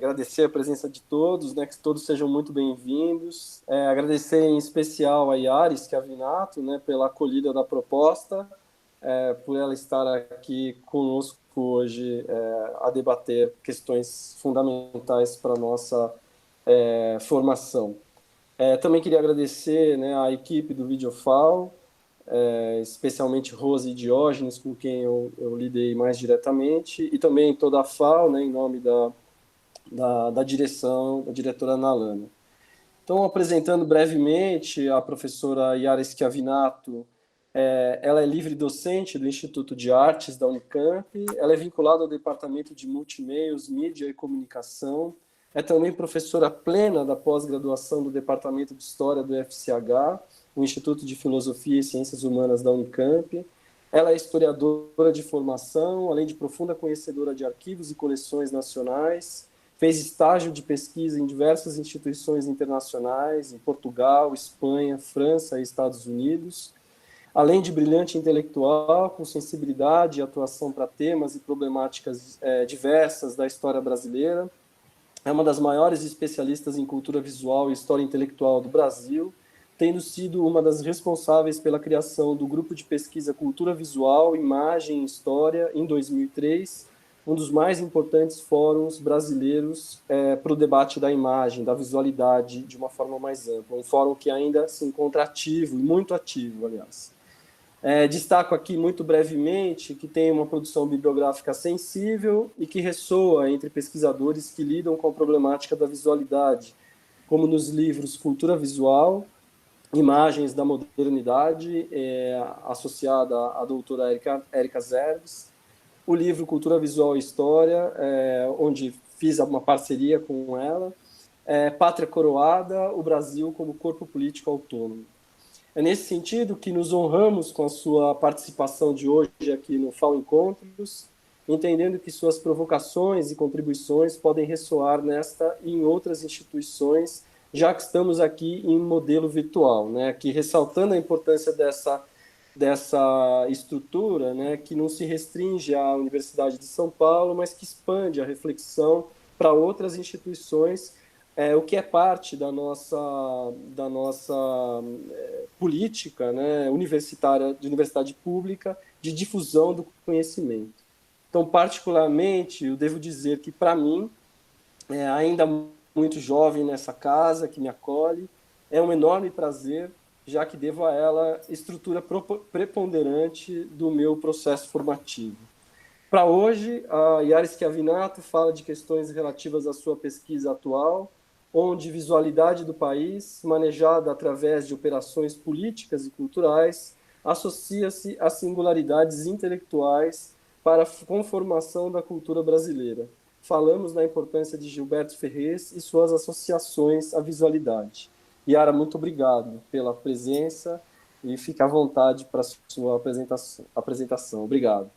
agradecer a presença de todos, né, que todos sejam muito bem-vindos. Agradecer em especial a Yaris Chiavinato, né, pela acolhida da proposta, por ela estar aqui conosco hoje a debater questões fundamentais para a nossa formação. Também queria agradecer, né, a equipe do Videofal, especialmente Rose e Diógenes, com quem eu lidei mais diretamente, e também toda a FAO, né, em nome da direção, da diretora Ana Lana. Então, apresentando brevemente, a professora Yara Schiavinato, ela é livre docente do Instituto de Artes da Unicamp, ela é vinculada ao Departamento de Multimeios, Mídia e Comunicação, é também professora plena da pós-graduação do Departamento de História do FCH, o Instituto de Filosofia e Ciências Humanas da Unicamp. Ela é historiadora de formação, além de profunda conhecedora de arquivos e coleções nacionais, fez estágio de pesquisa em diversas instituições internacionais, em Portugal, Espanha, França e Estados Unidos. Além de brilhante intelectual, com sensibilidade e atuação para temas e problemáticas diversas da história brasileira, é uma das maiores especialistas em cultura visual e história intelectual do Brasil, tendo sido uma das responsáveis pela criação do Grupo de Pesquisa Cultura Visual, Imagem e História, em 2003, um dos mais importantes fóruns brasileiros para o debate da imagem, da visualidade, de uma forma mais ampla. Um fórum que ainda se encontra ativo, e muito ativo, aliás. Destaco aqui muito brevemente que tem uma produção bibliográfica sensível e que ressoa entre pesquisadores que lidam com a problemática da visualidade, como nos livros Cultura Visual, Imagens da Modernidade, associada à doutora Érica Zerbs, o livro Cultura Visual e História, onde fiz uma parceria com ela, Pátria Coroada, o Brasil como Corpo Político Autônomo. É nesse sentido que nos honramos com a sua participação de hoje aqui no FAO Encontros, entendendo que suas provocações e contribuições podem ressoar nesta e em outras instituições, já que estamos aqui em modelo virtual, né? Aqui ressaltando a importância dessa estrutura, né? Que não se restringe à Universidade de São Paulo, mas que expande a reflexão para outras instituições, o que é parte da nossa política, né, universitária, de universidade pública, de difusão do conhecimento. Então, particularmente, eu devo dizer que, para mim, ainda muito jovem nessa casa, que me acolhe, é um enorme prazer, já que devo a ela estrutura preponderante do meu processo formativo. Para hoje, a Yara Schiavinato fala de questões relativas à sua pesquisa atual, onde visualidade do país, manejada através de operações políticas e culturais, associa-se a singularidades intelectuais para a conformação da cultura brasileira. Falamos da importância de Gilberto Ferrez e suas associações à visualidade. Yara, muito obrigado pela presença e fique à vontade para a sua apresentação. Obrigado.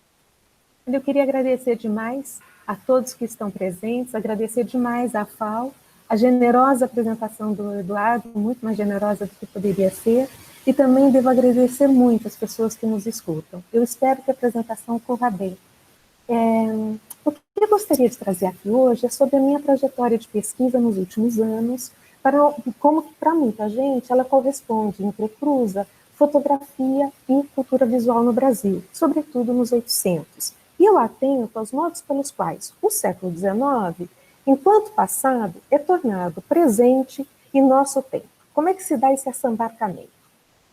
Eu queria agradecer demais a todos que estão presentes, agradecer demais à FAO, a generosa apresentação do Eduardo, muito mais generosa do que poderia ser, e também devo agradecer muito as pessoas que nos escutam. Eu espero que a apresentação corra bem. O que eu gostaria de trazer aqui hoje é sobre a minha trajetória de pesquisa nos últimos anos, como para muita gente ela corresponde, entrecruza fotografia e cultura visual no Brasil, sobretudo nos 800. E eu atento aos modos pelos quais o século XIX, enquanto passado, é tornado presente em nosso tempo. Como é que se dá esse assambarcamento?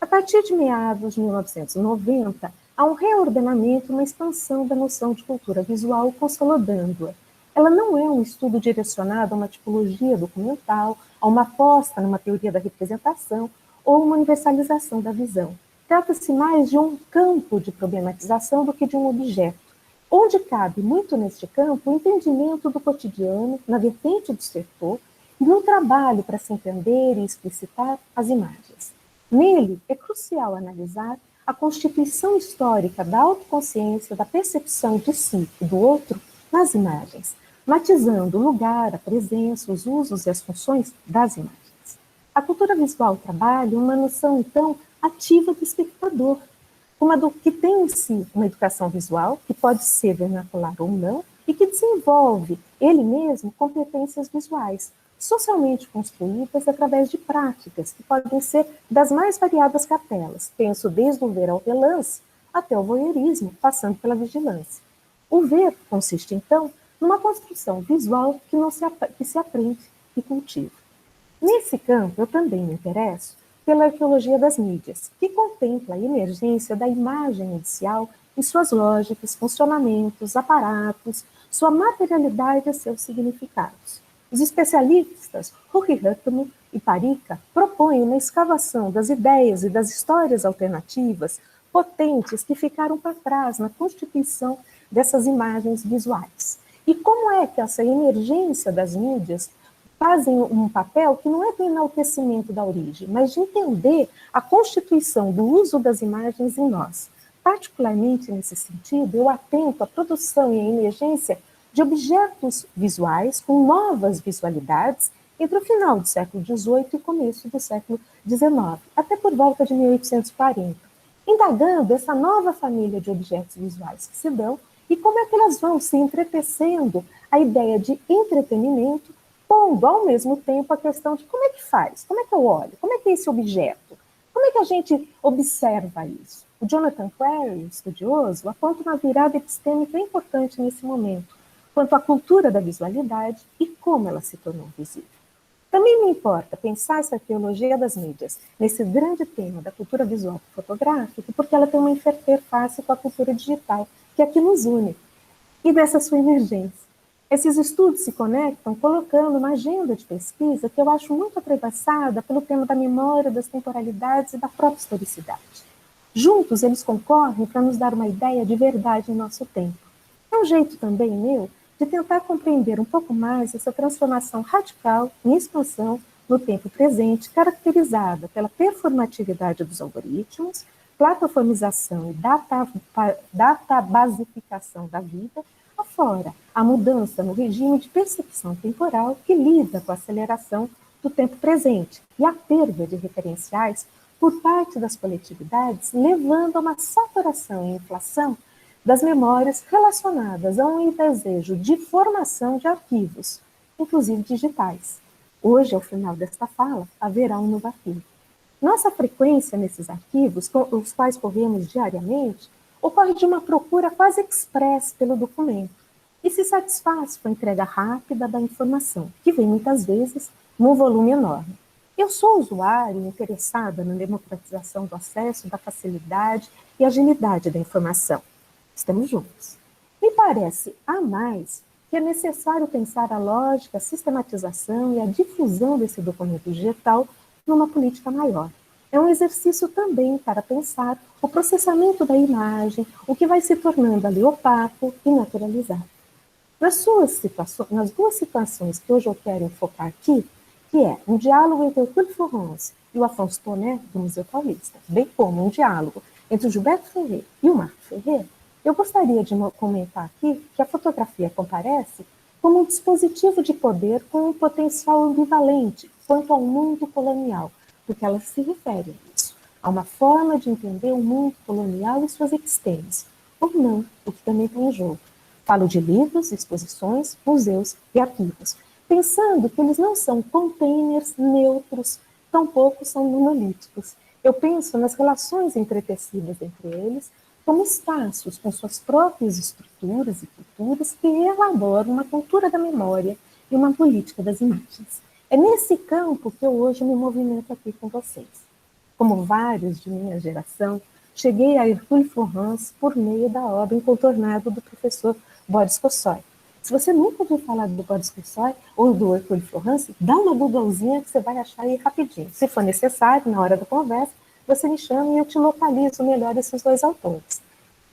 A partir de meados de 1990, há um reordenamento, uma expansão da noção de cultura visual, consolidando-a. Ela não é um estudo direcionado a uma tipologia documental, a uma aposta numa teoria da representação ou uma universalização da visão. Trata-se mais de um campo de problematização do que de um objeto, onde cabe muito neste campo o entendimento do cotidiano, na vertente do setor, e um trabalho para se entender e explicitar as imagens. Nele, é crucial analisar a constituição histórica da autoconsciência, da percepção de si e do outro nas imagens, matizando o lugar, a presença, os usos e as funções das imagens. A cultura visual trabalha uma noção, então, ativa do espectador, que tem em si uma educação visual, que pode ser vernacular ou não, e que desenvolve, ele mesmo, competências visuais, socialmente construídas através de práticas que podem ser das mais variadas capelas. Penso desde o ver ao relance até o voyeurismo, passando pela vigilância. O ver consiste, então, numa construção visual que se aprende e cultiva. Nesse campo, eu também me interesso pela arqueologia das mídias, que contempla a emergência da imagem inicial em suas lógicas, funcionamentos, aparatos, sua materialidade e seus significados. Os especialistas Ruy-Ruttmann e Parica propõem uma escavação das ideias e das histórias alternativas potentes que ficaram para trás na constituição dessas imagens visuais. E como é que essa emergência das mídias fazem um papel que não é do enaltecimento da origem, mas de entender a constituição do uso das imagens em nós. Particularmente nesse sentido, eu atento à produção e à emergência de objetos visuais com novas visualidades entre o final do século XVIII e o começo do século XIX, até por volta de 1840, indagando essa nova família de objetos visuais que se dão e como é que elas vão se entretecendo a ideia de entretenimento, pondo ao mesmo tempo a questão de como é que faz, como é que eu olho, como é que é esse objeto, como é que a gente observa isso. O Jonathan Querry, estudioso, aponta uma virada epistêmica importante nesse momento, quanto à cultura da visualidade e como ela se tornou visível. Também me importa pensar essa arqueologia das mídias nesse grande tema da cultura visual fotográfica, porque ela tem uma interface com a cultura digital, que aqui nos une, e dessa sua emergência. Esses estudos se conectam colocando uma agenda de pesquisa que eu acho muito atravessada pelo tema da memória, das temporalidades e da própria historicidade. Juntos, eles concorrem para nos dar uma ideia de verdade em nosso tempo. É um jeito também meu de tentar compreender um pouco mais essa transformação radical em expansão no tempo presente, caracterizada pela performatividade dos algoritmos, plataformização e databasificação da vida, afora a mudança no regime de percepção temporal que lida com a aceleração do tempo presente e a perda de referenciais por parte das coletividades, levando a uma saturação e inflação das memórias relacionadas a um desejo de formação de arquivos, inclusive digitais. Hoje, ao final desta fala, haverá um novo arquivo. Nossa frequência nesses arquivos, com os quais corremos diariamente, ocorre de uma procura quase express pelo documento e se satisfaz com a entrega rápida da informação, que vem muitas vezes num volume enorme. Eu sou usuária interessada na democratização do acesso, da facilidade e agilidade da informação. Estamos juntos. Me parece, a mais, que é necessário pensar a lógica, a sistematização e a difusão desse documento digital numa política maior. É um exercício também para pensar o processamento da imagem, o que vai se tornando ali opaco e naturalizado. Nas duas situações que hoje eu quero enfocar aqui, que é um diálogo entre o Hercule Florence e o Afonso Toné, do Museu Paulista, bem como um diálogo entre o Gilberto Ferrer e o Marco Ferrer, eu gostaria de comentar aqui que a fotografia comparece como um dispositivo de poder com um potencial ambivalente quanto ao mundo colonial, porque ela se refere a isso, a uma forma de entender o mundo colonial e suas epistêmias, ou não, o que também tem em jogo. Falo de livros, exposições, museus e arquivos, pensando que eles não são containers neutros, tampouco são monolíticos. Eu penso nas relações entretecidas entre eles, como espaços com suas próprias estruturas e culturas que elaboram uma cultura da memória e uma política das imagens. É nesse campo que eu hoje me movimento aqui com vocês. Como vários de minha geração, cheguei a Hercule Florence por meio da obra Incontornável do professor Boris Kosoy. Se você nunca ouviu falar do Boris Kosoy ou do Hercule Florence, dá uma googlezinha que você vai achar aí rapidinho. Se for necessário, na hora da conversa, você me chama e eu te localizo melhor esses dois autores.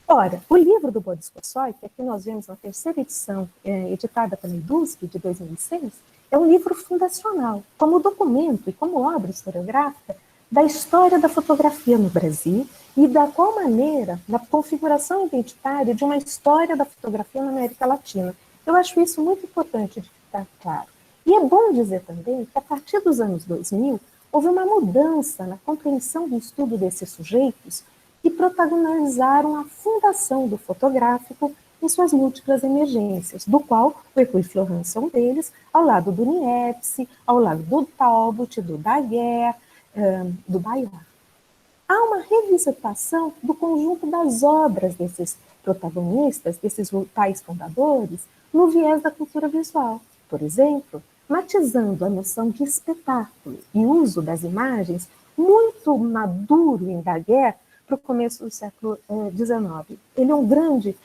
Ora, o livro do Boris Kosoy, que aqui nós vemos na terceira edição, editada pela Edusc, de 2006, é um livro fundacional, como documento e como obra historiográfica da história da fotografia no Brasil e da qual maneira, na configuração identitária de uma história da fotografia na América Latina. Eu acho isso muito importante de ficar claro. E é bom dizer também que, a partir dos anos 2000, houve uma mudança na compreensão do estudo desses sujeitos que protagonizaram a fundação do fotográfico em suas múltiplas emergências, do qual o Hercule Florence é um deles, ao lado do Niepce, ao lado do Talbot, do Daguerre, do Bayard. Há uma revisitação do conjunto das obras desses protagonistas, desses tais fundadores, no viés da cultura visual. Por exemplo, matizando a noção de espetáculo e uso das imagens muito maduro em Daguerre para o começo do século XIX. Ele é um grande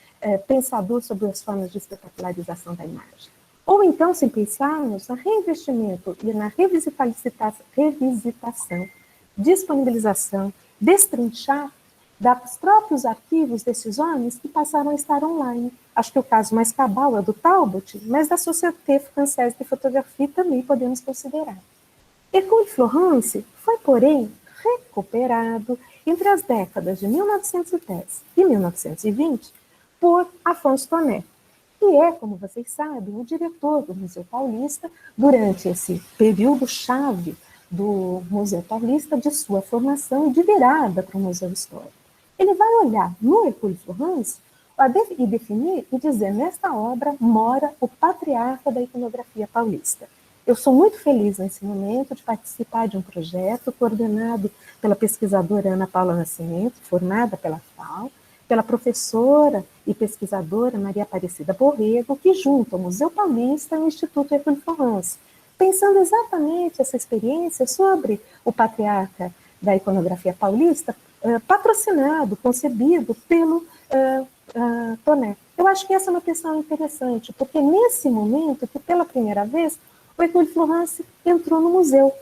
pensador sobre as formas de espetacularização da imagem. Ou então, se pensarmos no reinvestimento e na revisitação, disponibilização, destrinchar dos próprios arquivos desses homens que passaram a estar online. Acho que o caso mais cabal é do Talbot, mas da Société Française de Photographie também podemos considerar. Hercule Florence foi, porém, recuperado entre as décadas de 1910 e 1920 por Afonso Tonet, que é, como vocês sabem, o diretor do Museu Paulista durante esse período-chave do Museu Paulista, de sua formação e de virada para o Museu Histórico. Ele vai olhar no Hercule Florence e definir e dizer, nesta obra mora o patriarca da iconografia paulista. Eu sou muito feliz nesse momento de participar de um projeto coordenado pela pesquisadora Ana Paula Nascimento, formada pela FAO, pela professora e pesquisadora Maria Aparecida Borrego, que junto ao Museu Paulista e ao Instituto Hercule Florence, pensando exatamente essa experiência sobre o patriarca da iconografia paulista, patrocinado, concebido pelo Tonet. Eu acho que essa é uma questão interessante, porque nesse momento, que pela primeira vez, o Hercule Florence entrou no museu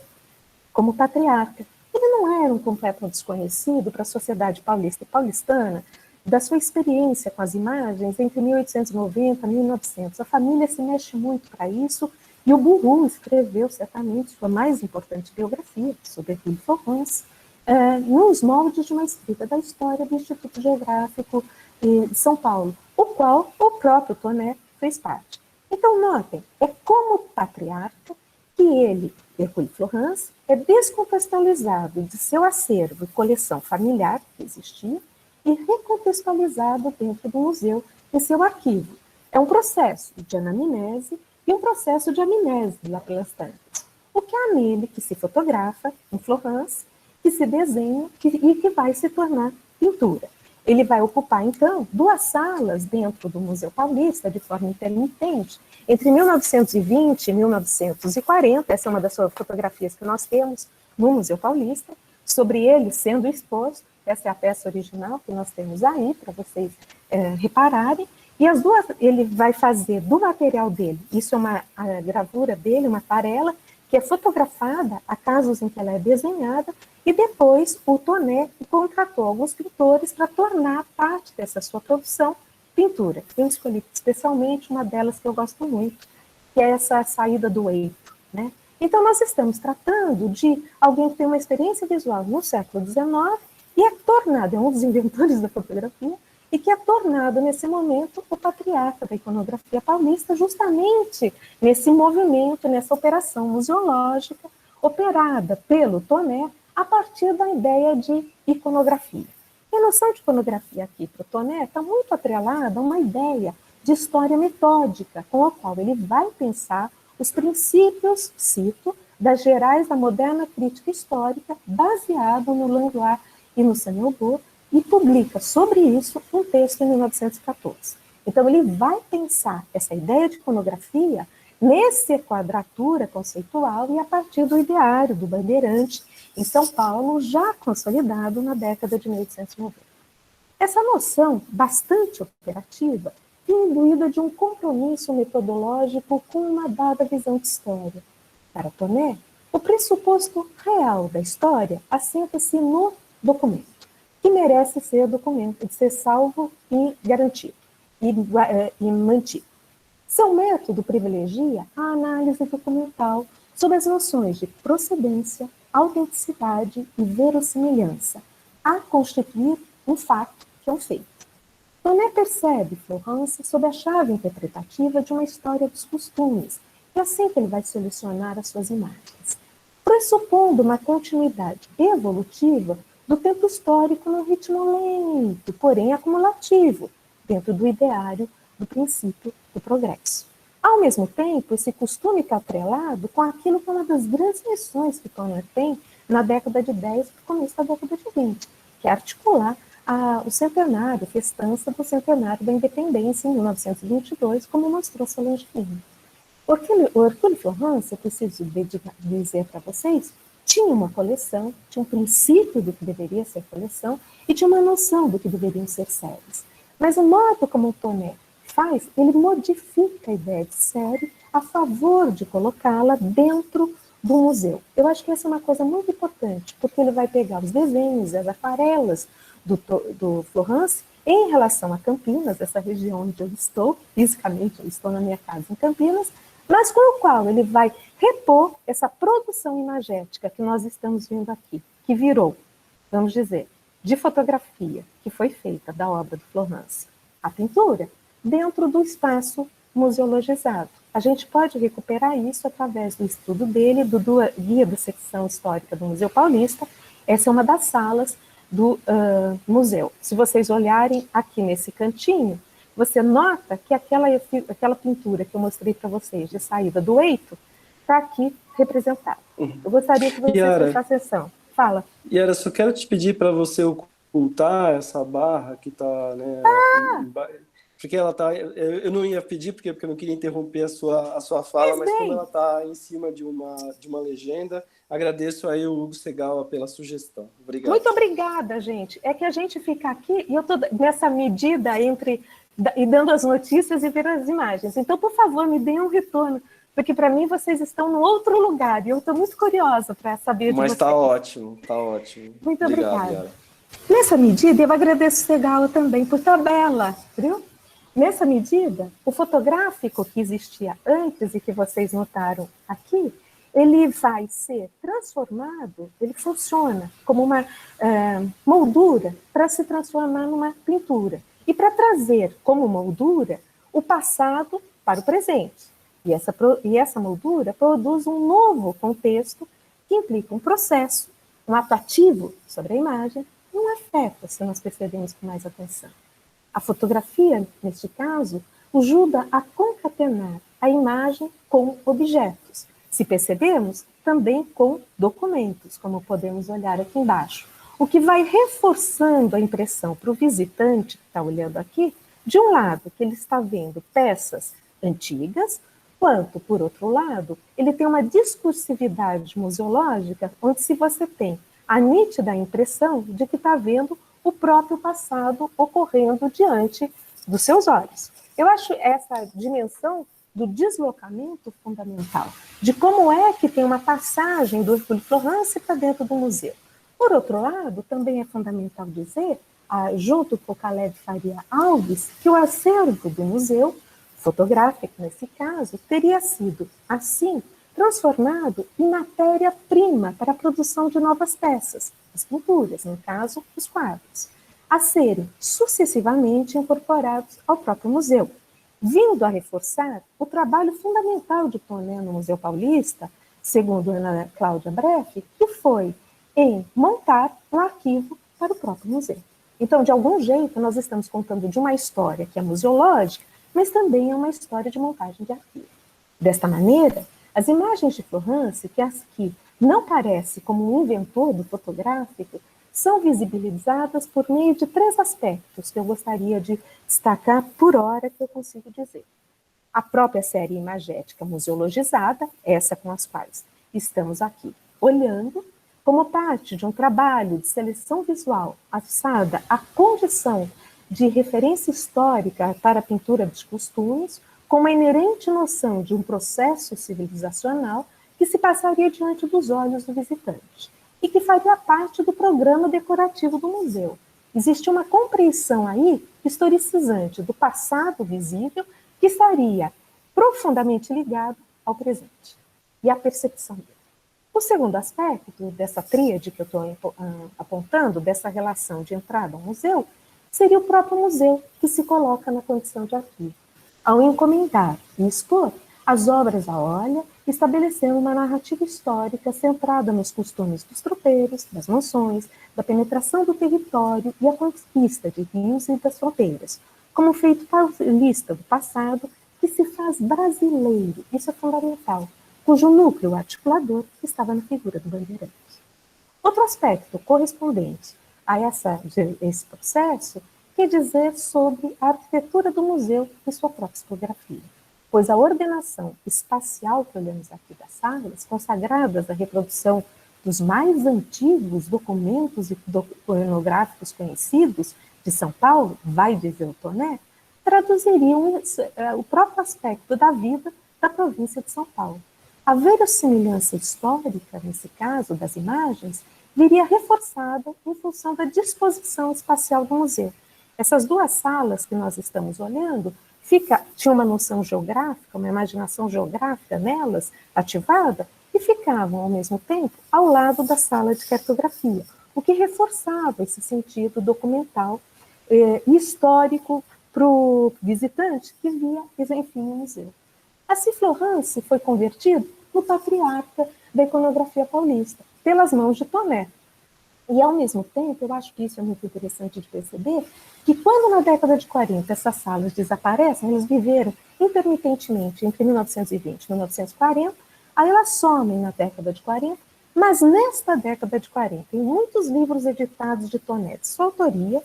como patriarca. Ele não era um completo desconhecido para a sociedade paulista e paulistana, da sua experiência com as imagens entre 1890 e 1900. A família se mexe muito para isso, e o Bourru escreveu certamente sua mais importante biografia sobre Hercule Florence, nos moldes de uma escrita da história do Instituto Geográfico de São Paulo, o qual o próprio Tonet fez parte. Então, notem, é como patriarca que ele, Hercule Florence, é descontextualizado de seu acervo e coleção familiar que existia e recontextualizado dentro do museu em seu arquivo. É um processo de anamnese e um processo de amnese lá pelas tantas. O que há nele que se fotografa em Florence, que se desenha e que vai se tornar pintura. Ele vai ocupar, então, 2 salas dentro do Museu Paulista, de forma intermitente, entre 1920 e 1940. Essa é uma das fotografias que nós temos no Museu Paulista, sobre ele sendo exposto. Essa é a peça original que nós temos aí, para vocês repararem. E as duas, ele vai fazer do material dele, isso é a gravura dele, uma aquarela, que é fotografada a casos em que ela é desenhada, e depois o Tonet contratou alguns pintores para tornar parte dessa sua produção pintura. Eu escolhi especialmente uma delas que eu gosto muito, que é essa saída do eito, né? Então, nós estamos tratando de alguém que tem uma experiência visual no século XIX e é tornado, é um dos inventores da fotografia, e que é tornado, nesse momento, o patriarca da iconografia paulista, justamente nesse movimento, nessa operação museológica, operada pelo Tonet a partir da ideia de iconografia. E a noção de iconografia aqui para o Tonet está muito atrelada a uma ideia de história metódica, com a qual ele vai pensar os princípios, cito, das gerais da moderna crítica histórica, baseado no Langlois e no Saint-Neubourg, e publica sobre isso um texto em 1914. Então, ele vai pensar essa ideia de iconografia nessa quadratura conceitual e a partir do ideário do Bandeirante, em São Paulo, já consolidado na década de 1890. Essa noção, bastante operativa, é imbuída de um compromisso metodológico com uma dada visão de história. Para Tonet, o pressuposto real da história assenta-se no documento, que merece ser documento, de ser salvo e garantido, e mantido. Seu método privilegia a análise documental sobre as noções de procedência, autenticidade e verossimilhança, a constituir um fato que é um feito. Tonet percebe Florence sob a chave interpretativa de uma história dos costumes, e assim que ele vai selecionar as suas imagens, pressupondo uma continuidade evolutiva do tempo histórico no ritmo lento, porém acumulativo, dentro do ideário do princípio do progresso. Ao mesmo tempo, esse costume está atrelado com aquilo que é uma das grandes missões que Toner tem na década de 10 e no começo da década de 20, que é articular o centenário, a festança do centenário da independência em 1922, como mostrou Solange Lima. O Hercule Florence, eu preciso dizer para vocês, tinha uma coleção, tinha um princípio do que deveria ser coleção e tinha uma noção do que deveriam ser séries. Mas o modo como o Toner faz, ele modifica a ideia de série a favor de colocá-la dentro do museu. Eu acho que essa é uma coisa muito importante, porque ele vai pegar os desenhos, as aquarelas do Florence em relação a Campinas, essa região onde eu estou, fisicamente eu estou na minha casa em Campinas, mas com o qual ele vai repor essa produção imagética que nós estamos vendo aqui, que virou, vamos dizer, de fotografia que foi feita da obra do Florence, a pintura, dentro do espaço museologizado. A gente pode recuperar isso através do estudo dele, do Guia da Secção Histórica do Museu Paulista. Essa é uma das salas do museu. Se vocês olharem aqui nesse cantinho, você nota que aquela pintura que eu mostrei para vocês de saída do Eito está aqui representada. Eu gostaria que vocês prestassem atenção. Fala. Yara, só quero te pedir para você ocultar essa barra que está, né? Porque ela tá. Eu não ia pedir porque eu não queria interromper a sua fala, mas como ela está em cima de uma legenda, agradeço aí o Hugo Segawa pela sugestão. Obrigado. Muito obrigada, gente. É que a gente fica aqui e eu estou nessa medida entre e dando as notícias e ver as imagens. Então, por favor, me deem um retorno, porque para mim vocês estão no outro lugar e eu estou muito curiosa para saber de vocês. Mas está ótimo, está ótimo. Muito obrigada. Yara. Nessa medida, eu agradeço o Segawa também por tabela, viu? Nessa medida, o fotográfico que existia antes e que vocês notaram aqui, ele vai ser transformado, ele funciona como uma moldura para se transformar numa pintura. E para trazer como moldura o passado para o presente. E essa moldura produz um novo contexto que implica um processo, um ato ativo sobre a imagem e um afeto, se nós percebemos com mais atenção. A fotografia, neste caso, ajuda a concatenar a imagem com objetos. Se percebemos, também com documentos, como podemos olhar aqui embaixo. O que vai reforçando a impressão para o visitante que está olhando aqui, de um lado, que ele está vendo peças antigas, quanto, por outro lado, ele tem uma discursividade museológica, onde se você tem a nítida impressão de que está vendo o próprio passado ocorrendo diante dos seus olhos. Eu acho essa dimensão do deslocamento fundamental, de como é que tem uma passagem do Hercule Florence para dentro do museu. Por outro lado, também é fundamental dizer, junto com o Caleb Faria Alves, que o acervo do museu, fotográfico nesse caso, teria sido, assim, transformado em matéria-prima para a produção de novas peças, as pinturas, no caso, os quadros, a serem sucessivamente incorporados ao próprio museu, vindo a reforçar o trabalho fundamental de Toner no Museu Paulista, segundo Ana Cláudia Breff, que foi em montar um arquivo para o próprio museu. Então, de algum jeito, nós estamos contando de uma história que é museológica, mas também é uma história de montagem de arquivo. Desta maneira, as imagens de Florence, que aqui não parece como um inventor do fotográfico, são visibilizadas por meio de 3 aspectos que eu gostaria de destacar por hora que eu consigo dizer. A própria série imagética museologizada, essa com as quais estamos aqui olhando, como parte de um trabalho de seleção visual associada à condição de referência histórica para a pintura dos costumes, com uma inerente noção de um processo civilizacional que se passaria diante dos olhos do visitante e que faria parte do programa decorativo do museu. Existe uma compreensão aí historicizante do passado visível que estaria profundamente ligado ao presente e à percepção dele. O segundo aspecto dessa tríade que eu estou apontando, dessa relação de entrada ao museu, seria o próprio museu que se coloca na condição de arquivo, ao encomendar e expor as obras à olha, estabelecendo uma narrativa histórica centrada nos costumes dos tropeiros, das mansões, da penetração do território e a conquista de rios e das fronteiras, como feito paulista do passado, que se faz brasileiro, isso é fundamental, cujo núcleo articulador estava na figura do Bandeirante. Outro aspecto correspondente a esse processo quer dizer sobre a arquitetura do museu e sua própria tipografia, pois a ordenação espacial que olhamos aqui das salas, consagradas à reprodução dos mais antigos documentos iconográficos conhecidos de São Paulo, vai dizer o Toné, traduziriam o próprio aspecto da vida da província de São Paulo. A verossimilhança histórica, nesse caso, das imagens, viria reforçada em função da disposição espacial do museu. Essas duas salas que nós estamos olhando, tinha uma noção geográfica, uma imaginação geográfica nelas, ativada, e ficavam, ao mesmo tempo, ao lado da sala de cartografia, o que reforçava esse sentido documental e histórico para o visitante que via, enfim, o museu. Assim, Florence foi convertido no patriarca da iconografia paulista, pelas mãos de Toné. E, ao mesmo tempo, eu acho que isso é muito interessante de perceber, que quando na década de 40 essas salas desaparecem, elas viveram intermitentemente entre 1920 e 1940, aí elas somem na década de 40, mas nesta década de 40, em muitos livros editados de Toné de sua autoria,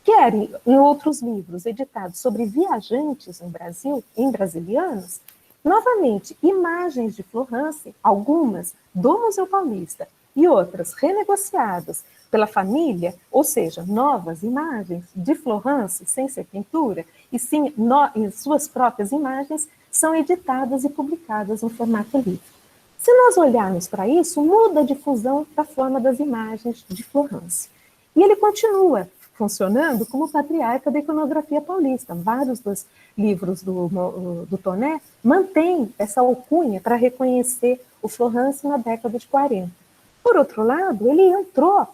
quer em outros livros editados sobre viajantes no Brasil, em brasilianos, novamente, imagens de Florence, algumas do Museu Paulista e outras renegociadas pela família, ou seja, novas imagens de Florence, sem ser pintura, e sim em suas próprias imagens, são editadas e publicadas no formato livre. Se nós olharmos para isso, muda a difusão da forma das imagens de Florence. E ele continua funcionando como patriarca da iconografia paulista. Vários dos livros do Toné mantêm essa alcunha para reconhecer o Florence na década de 40. Por outro lado, ele entrou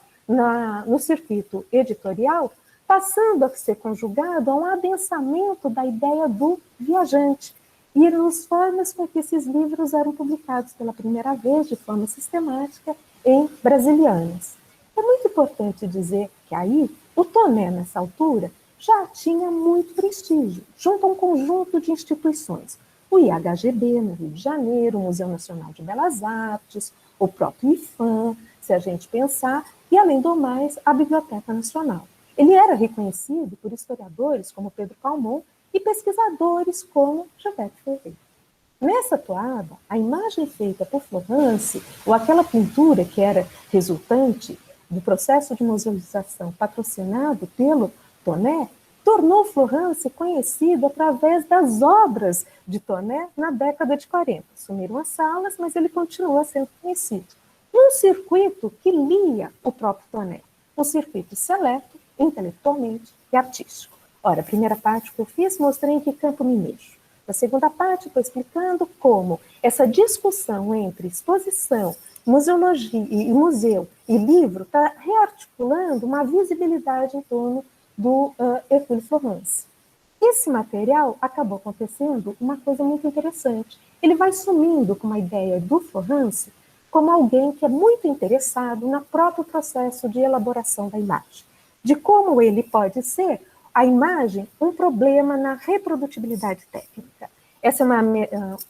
no circuito editorial, passando a ser conjugado a um adensamento da ideia do viajante, e nos formas com que esses livros eram publicados pela primeira vez, de forma sistemática, em brasilianas. É muito importante dizer que aí, o Toné, nessa altura, já tinha muito prestígio, junto a um conjunto de instituições. O IHGB, no Rio de Janeiro, o Museu Nacional de Belas Artes, o próprio IFAM, se a gente pensar, e, além do mais, a Biblioteca Nacional. Ele era reconhecido por historiadores como Pedro Calmon e pesquisadores como Gilberto Ferreira. Nessa toada, a imagem feita por Florence, ou aquela pintura que era resultante do processo de museização patrocinado pelo Toné, tornou Florence conhecido através das obras de Toné na década de 40. Sumiram as salas, mas ele continua sendo conhecido. Num circuito que lia o próprio Toné, um circuito seleto, intelectualmente e artístico. Ora, a primeira parte que eu fiz, mostrei em que campo me mexo. Na segunda parte, estou explicando como essa discussão entre exposição, museologia e museu e livro está rearticulando uma visibilidade em torno do Hercule Florence. Esse material acabou acontecendo uma coisa muito interessante. Ele vai sumindo com uma ideia do Florence como alguém que é muito interessado no próprio processo de elaboração da imagem, de como ele pode ser a imagem um problema na reprodutibilidade técnica. Essa é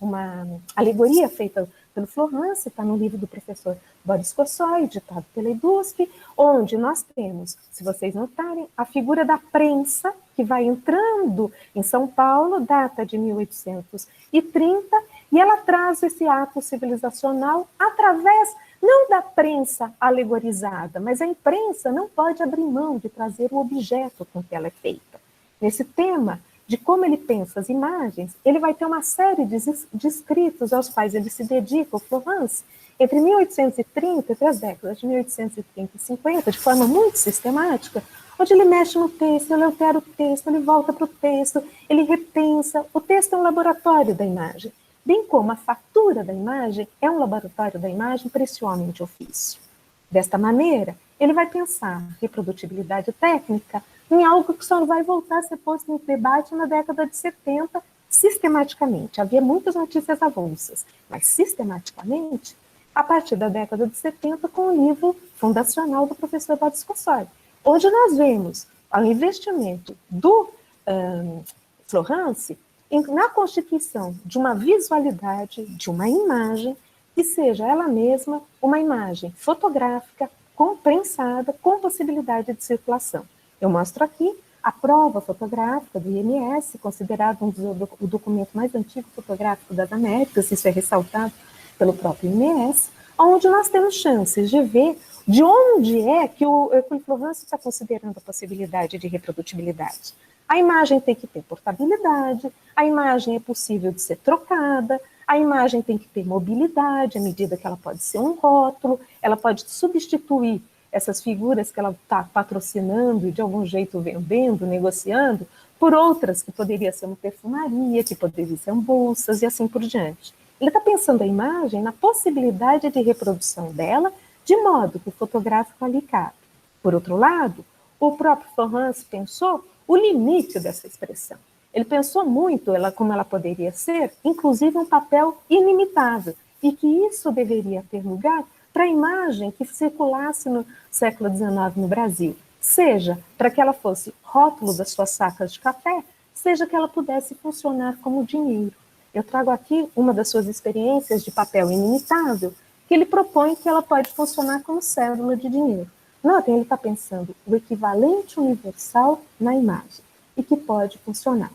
uma alegoria feita pelo Florence, está no livro do professor Boris Kossoi, editado pela EDUSP, onde nós temos, se vocês notarem, a figura da prensa, que vai entrando em São Paulo, data de 1830, e ela traz esse ato civilizacional através, não da prensa alegorizada, mas a imprensa não pode abrir mão de trazer o objeto com que ela é feita. Nesse tema de como ele pensa as imagens, ele vai ter uma série de escritos aos quais ele se dedica, o Florence, entre 1830 e as décadas de 1830 e 50, de forma muito sistemática, onde ele mexe no texto, ele altera o texto, ele volta para o texto, ele repensa. O texto é um laboratório da imagem, bem como a fatura da imagem é um laboratório da imagem para esse homem de ofício. Desta maneira, ele vai pensar reprodutibilidade técnica em algo que só vai voltar a ser posto em debate na década de 70, sistematicamente. Havia muitas notícias avulsas, mas sistematicamente, a partir da década de 70, com o livro fundacional do professor Boris Kossoi, onde nós vemos o investimento do Florence na constituição de uma visualidade, de uma imagem, que seja ela mesma uma imagem fotográfica, prensada, com possibilidade de circulação. Eu mostro aqui a prova fotográfica do IMS, considerado o documento mais antigo fotográfico das Américas, isso é ressaltado pelo próprio IMS, onde nós temos chances de ver de onde é que o Hercule Florence está considerando a possibilidade de reprodutibilidade. A imagem tem que ter portabilidade, a imagem é possível de ser trocada, a imagem tem que ter mobilidade, à medida que ela pode ser um rótulo, ela pode substituir essas figuras que ela está patrocinando e de algum jeito vendendo, negociando, por outras que poderia ser uma perfumaria, que poderia ser bolsas e assim por diante. Ele está pensando a imagem na possibilidade de reprodução dela, de modo que o fotográfico ali cabe. Por outro lado, o próprio Florence pensou o limite dessa expressão. Ele pensou muito como ela poderia ser, inclusive um papel inimitável, e que isso deveria ter lugar para a imagem que circulasse no século XIX no Brasil, seja para que ela fosse rótulo das suas sacas de café, seja que ela pudesse funcionar como dinheiro. Eu trago aqui uma das suas experiências de papel inimitável, que ele propõe que ela pode funcionar como cédula de dinheiro. Notem, ele está pensando o equivalente universal na imagem e que pode funcionar.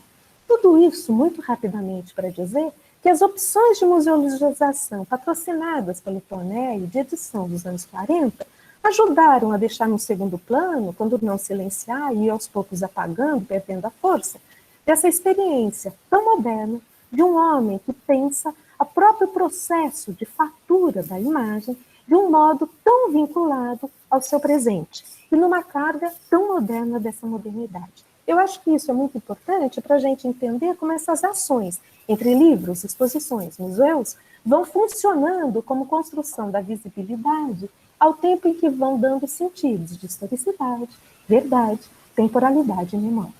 Tudo isso muito rapidamente para dizer que as opções de museologização patrocinadas pelo Toné e de edição dos anos 40 ajudaram a deixar no segundo plano, quando não silenciar e ir aos poucos apagando, perdendo a força, dessa experiência tão moderna de um homem que pensa o próprio processo de fatura da imagem de um modo tão vinculado ao seu presente e numa carga tão moderna dessa modernidade. Eu acho que isso é muito importante para a gente entender como essas ações entre livros, exposições, museus, vão funcionando como construção da visibilidade ao tempo em que vão dando sentidos de historicidade, verdade, temporalidade e memória.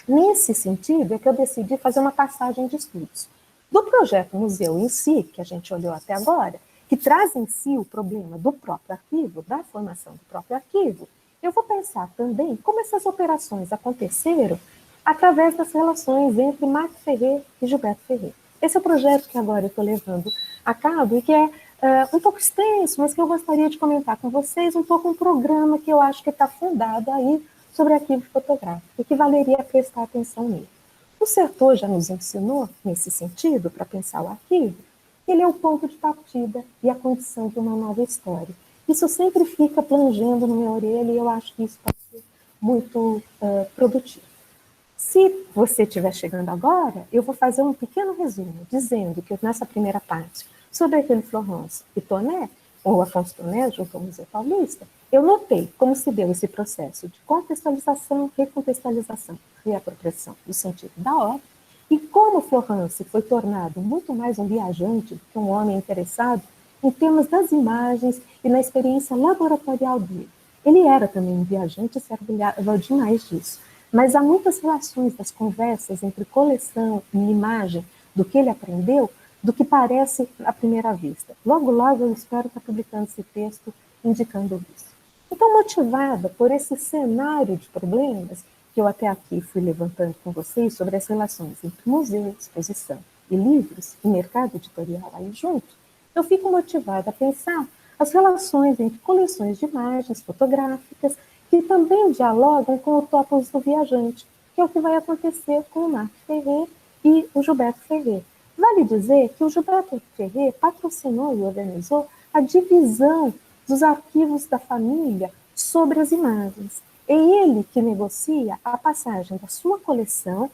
Nesse sentido é que eu decidi fazer uma passagem de estudos. Do projeto museu em si, que a gente olhou até agora, que traz em si o problema do próprio arquivo, da formação do próprio arquivo, eu vou pensar também como essas operações aconteceram através das relações entre Marc Ferrer e Gilberto Ferrer. Esse é o projeto que agora eu estou levando a cabo e que é um pouco extenso, mas que eu gostaria de comentar com vocês um pouco um programa que eu acho que está fundado aí sobre arquivo fotográfico e que valeria prestar atenção nele. O Certeau já nos ensinou, nesse sentido, para pensar o arquivo, que ele é o ponto de partida e a condição de uma nova história. Isso sempre fica plangendo na minha orelha e eu acho que isso pode ser muito produtivo. Se você estiver chegando agora, eu vou fazer um pequeno resumo, dizendo que nessa primeira parte, sobre Hercule Florence e Toné, ou Afonso Toné, junto ao Museu Paulista, eu notei como se deu esse processo de contextualização, recontextualização, reapropriação do sentido da obra, e como Florence foi tornado muito mais um viajante do que um homem interessado em termos das imagens e na experiência laboratorial dele. Ele era também um viajante e se orgulhava demais disso. Mas há muitas relações das conversas entre coleção e imagem do que ele aprendeu, do que parece à primeira vista. Logo, logo, eu espero estar publicando esse texto indicando isso. Então, motivada por esse cenário de problemas que eu até aqui fui levantando com vocês sobre as relações entre museu, exposição e livros e mercado editorial aí junto, eu fico motivada a pensar as relações entre coleções de imagens fotográficas que também dialogam com o topos do viajante, que é o que vai acontecer com o Marc Ferrer e o Gilberto Ferrer. Vale dizer que o Gilberto Ferrer patrocinou e organizou a divisão dos arquivos da família sobre as imagens. É ele que negocia a passagem da sua coleção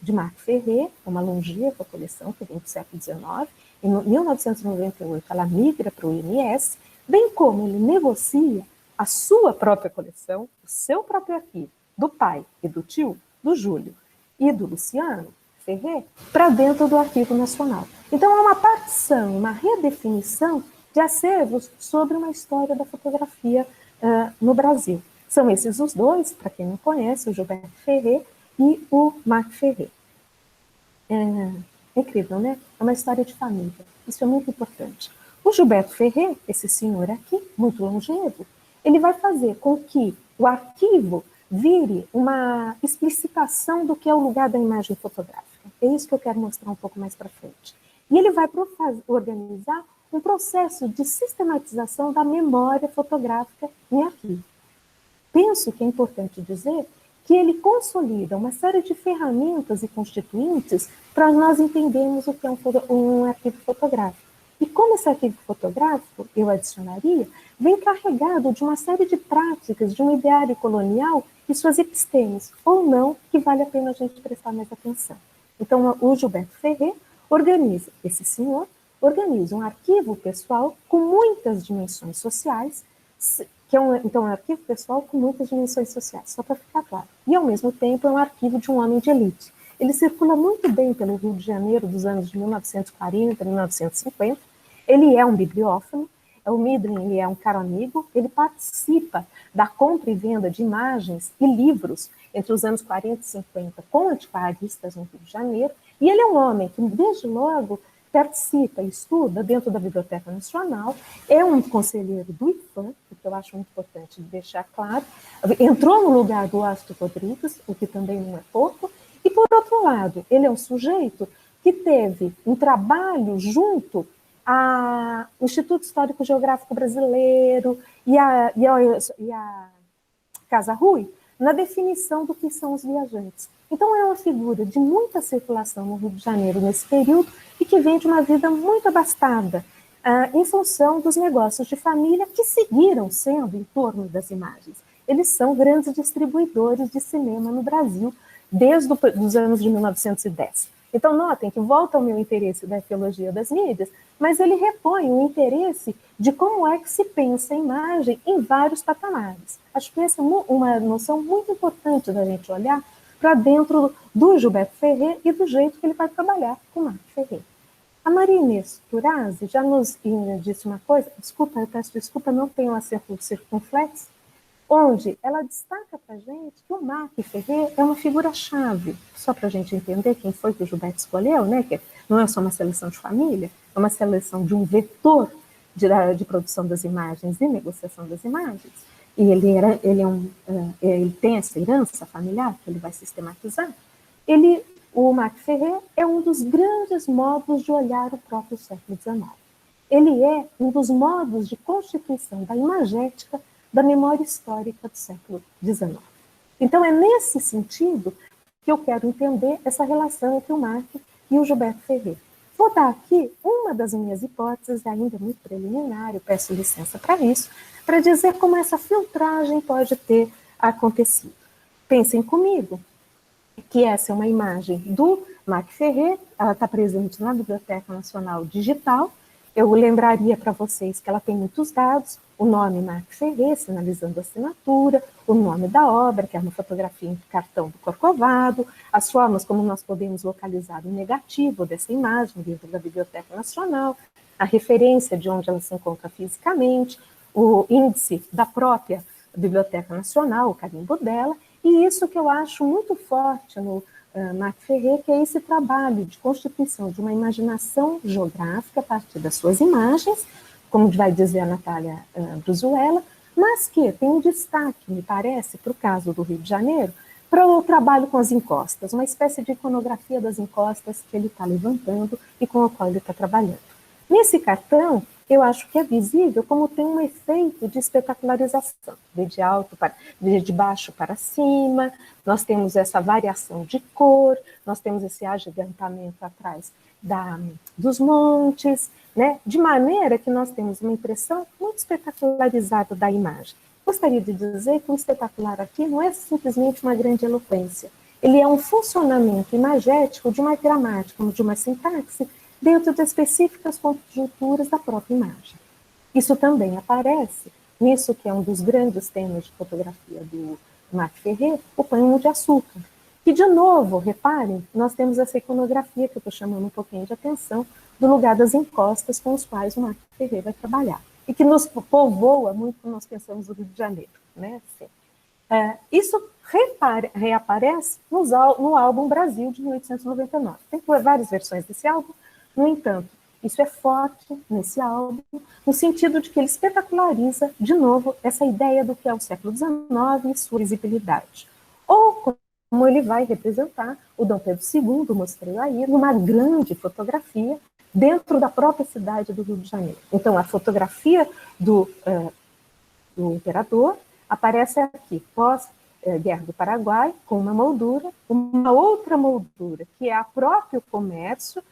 de Marc Ferrer, uma longeva coleção que vem do século XIX, em 1998 ela migra para o IMS, bem como ele negocia a sua própria coleção, o seu próprio arquivo, do pai e do tio, do Júlio e do Luciano Ferrer, para dentro do Arquivo Nacional. Então, há uma partição, uma redefinição de acervos sobre uma história da fotografia no Brasil. São esses os dois, para quem não conhece, o Gilberto Ferrer e o Marc Ferrer. É incrível, né? É uma história de família. Isso é muito importante. O Gilberto Ferrer, esse senhor aqui, muito longevo, ele vai fazer com que o arquivo vire uma explicitação do que é o lugar da imagem fotográfica. É isso que eu quero mostrar um pouco mais para frente. E ele vai organizar um processo de sistematização da memória fotográfica em arquivo. Penso que é importante dizer que ele consolida uma série de ferramentas e constituintes para nós entendermos o que é um arquivo fotográfico. E como esse arquivo fotográfico, eu adicionaria, vem carregado de uma série de práticas de um ideário colonial e suas epistemes, ou não, que vale a pena a gente prestar mais atenção. Então, o Gilberto Ferrer organiza, esse senhor, organiza um arquivo pessoal com muitas dimensões sociais, então é um arquivo pessoal com muitas dimensões sociais, só para ficar claro. E, ao mesmo tempo, é um arquivo de um homem de elite. Ele circula muito bem pelo Rio de Janeiro dos anos de 1940, 1950. Ele é um bibliófilo, o Midlin ele é um caro amigo, ele participa da compra e venda de imagens e livros entre os anos 40 e 50 com antiquaristas no Rio de Janeiro, e ele é um homem que, desde logo, participa e estuda dentro da Biblioteca Nacional, é um conselheiro do IPHAN, o que eu acho muito importante deixar claro, entrou no lugar do Astro Rodrigues, o que também não é pouco, e, por outro lado, ele é um sujeito que teve um trabalho junto ao Instituto Histórico Geográfico Brasileiro e a Casa Rui na definição do que são os viajantes. Então, é uma figura de muita circulação no Rio de Janeiro nesse período e que vem de uma vida muito abastada, em função dos negócios de família que seguiram sendo em torno das imagens. Eles são grandes distribuidores de cinema no Brasil desde os anos de 1910. Então, notem que volta ao meu interesse da arqueologia das mídias, mas ele repõe o interesse de como é que se pensa a imagem em vários patamares. Acho que essa é uma noção muito importante da gente olhar para dentro do Gilberto Ferrer e do jeito que ele vai trabalhar com o Marco Ferrer. A Maria Inês Turazzi já nos disse uma coisa, desculpa, eu peço desculpa, não tenho acento circunflexo, onde ela destaca para a gente que o Marco Ferrer é uma figura-chave, só para a gente entender quem foi que o Gilberto escolheu, né? Que não é só uma seleção de família, é uma seleção de um vetor de produção das imagens e negociação das imagens. E ele tem essa herança familiar que ele vai sistematizar. O Marco Ferrer é um dos grandes modos de olhar o próprio século XIX. Ele é um dos modos de constituição da imagética da memória histórica do século XIX. Então, é nesse sentido que eu quero entender essa relação entre o Marco e o Gilberto Ferrer. Vou dar aqui uma das minhas hipóteses, ainda muito preliminar, eu peço licença para isso, para dizer como essa filtragem pode ter acontecido. Pensem comigo que essa é uma imagem do Marco Ferrer, ela está presente na Biblioteca Nacional Digital. Eu lembraria para vocês que ela tem muitos dados, o nome Marco Ferrer, sinalizando a assinatura, o nome da obra, que é uma fotografia em cartão do Corcovado, as formas como nós podemos localizar o negativo dessa imagem dentro da Biblioteca Nacional, a referência de onde ela se encontra fisicamente, o índice da própria Biblioteca Nacional, o carimbo dela, e isso que eu acho muito forte no Marco Ferrer, que é esse trabalho de constituição de uma imaginação geográfica a partir das suas imagens, como vai dizer a Natália Bruzuela, mas que tem um destaque, me parece, para o caso do Rio de Janeiro, para o trabalho com as encostas, uma espécie de iconografia das encostas que ele está levantando e com a qual ele está trabalhando. Nesse cartão, eu acho que é visível como tem um efeito de espetacularização, de baixo para cima, nós temos essa variação de cor, nós temos esse agigantamento atrás dos montes, né? De maneira que nós temos uma impressão muito espetacularizada da imagem. Gostaria de dizer que o espetacular aqui não é simplesmente uma grande eloquência, ele é um funcionamento imagético de uma gramática, de uma sintaxe, dentro de específicas conjunturas da própria imagem. Isso também aparece nisso que é um dos grandes temas de fotografia do Marco Ferrer, o pano de açúcar. Que, de novo, reparem, nós temos essa iconografia que eu estou chamando um pouquinho de atenção, do lugar das encostas com os quais o Marco Ferrer vai trabalhar. E que nos povoa muito quando nós pensamos no Rio de Janeiro. Né? Isso reaparece no álbum Brasil, de 1899. Tem várias versões desse álbum. No entanto, isso é forte nesse álbum, no sentido de que ele espetaculariza, de novo, essa ideia do que é o século XIX e sua visibilidade. ou como ele vai representar o Dom Pedro II, mostrei aí, numa grande fotografia dentro da própria cidade do Rio de Janeiro. Então, a fotografia do imperador aparece aqui, pós-Guerra do Paraguai, com uma moldura, uma outra moldura, que é a próprio comércio,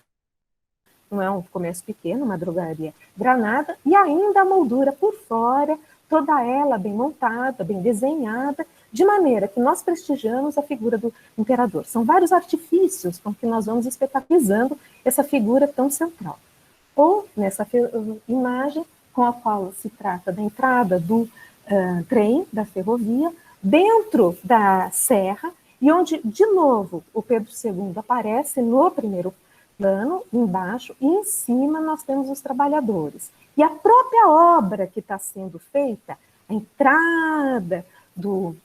não é um comércio pequeno, uma drogaria Granada, e ainda a moldura por fora, toda ela bem montada, bem desenhada, de maneira que nós prestigiamos a figura do imperador. São vários artifícios com que nós vamos espetaculizando essa figura tão central. Ou nessa imagem, com a qual se trata da entrada do trem, da ferrovia, dentro da serra, e onde, de novo, o Pedro II aparece no primeiro plano, embaixo, e em cima nós temos os trabalhadores. E a própria obra que está sendo feita, a entrada do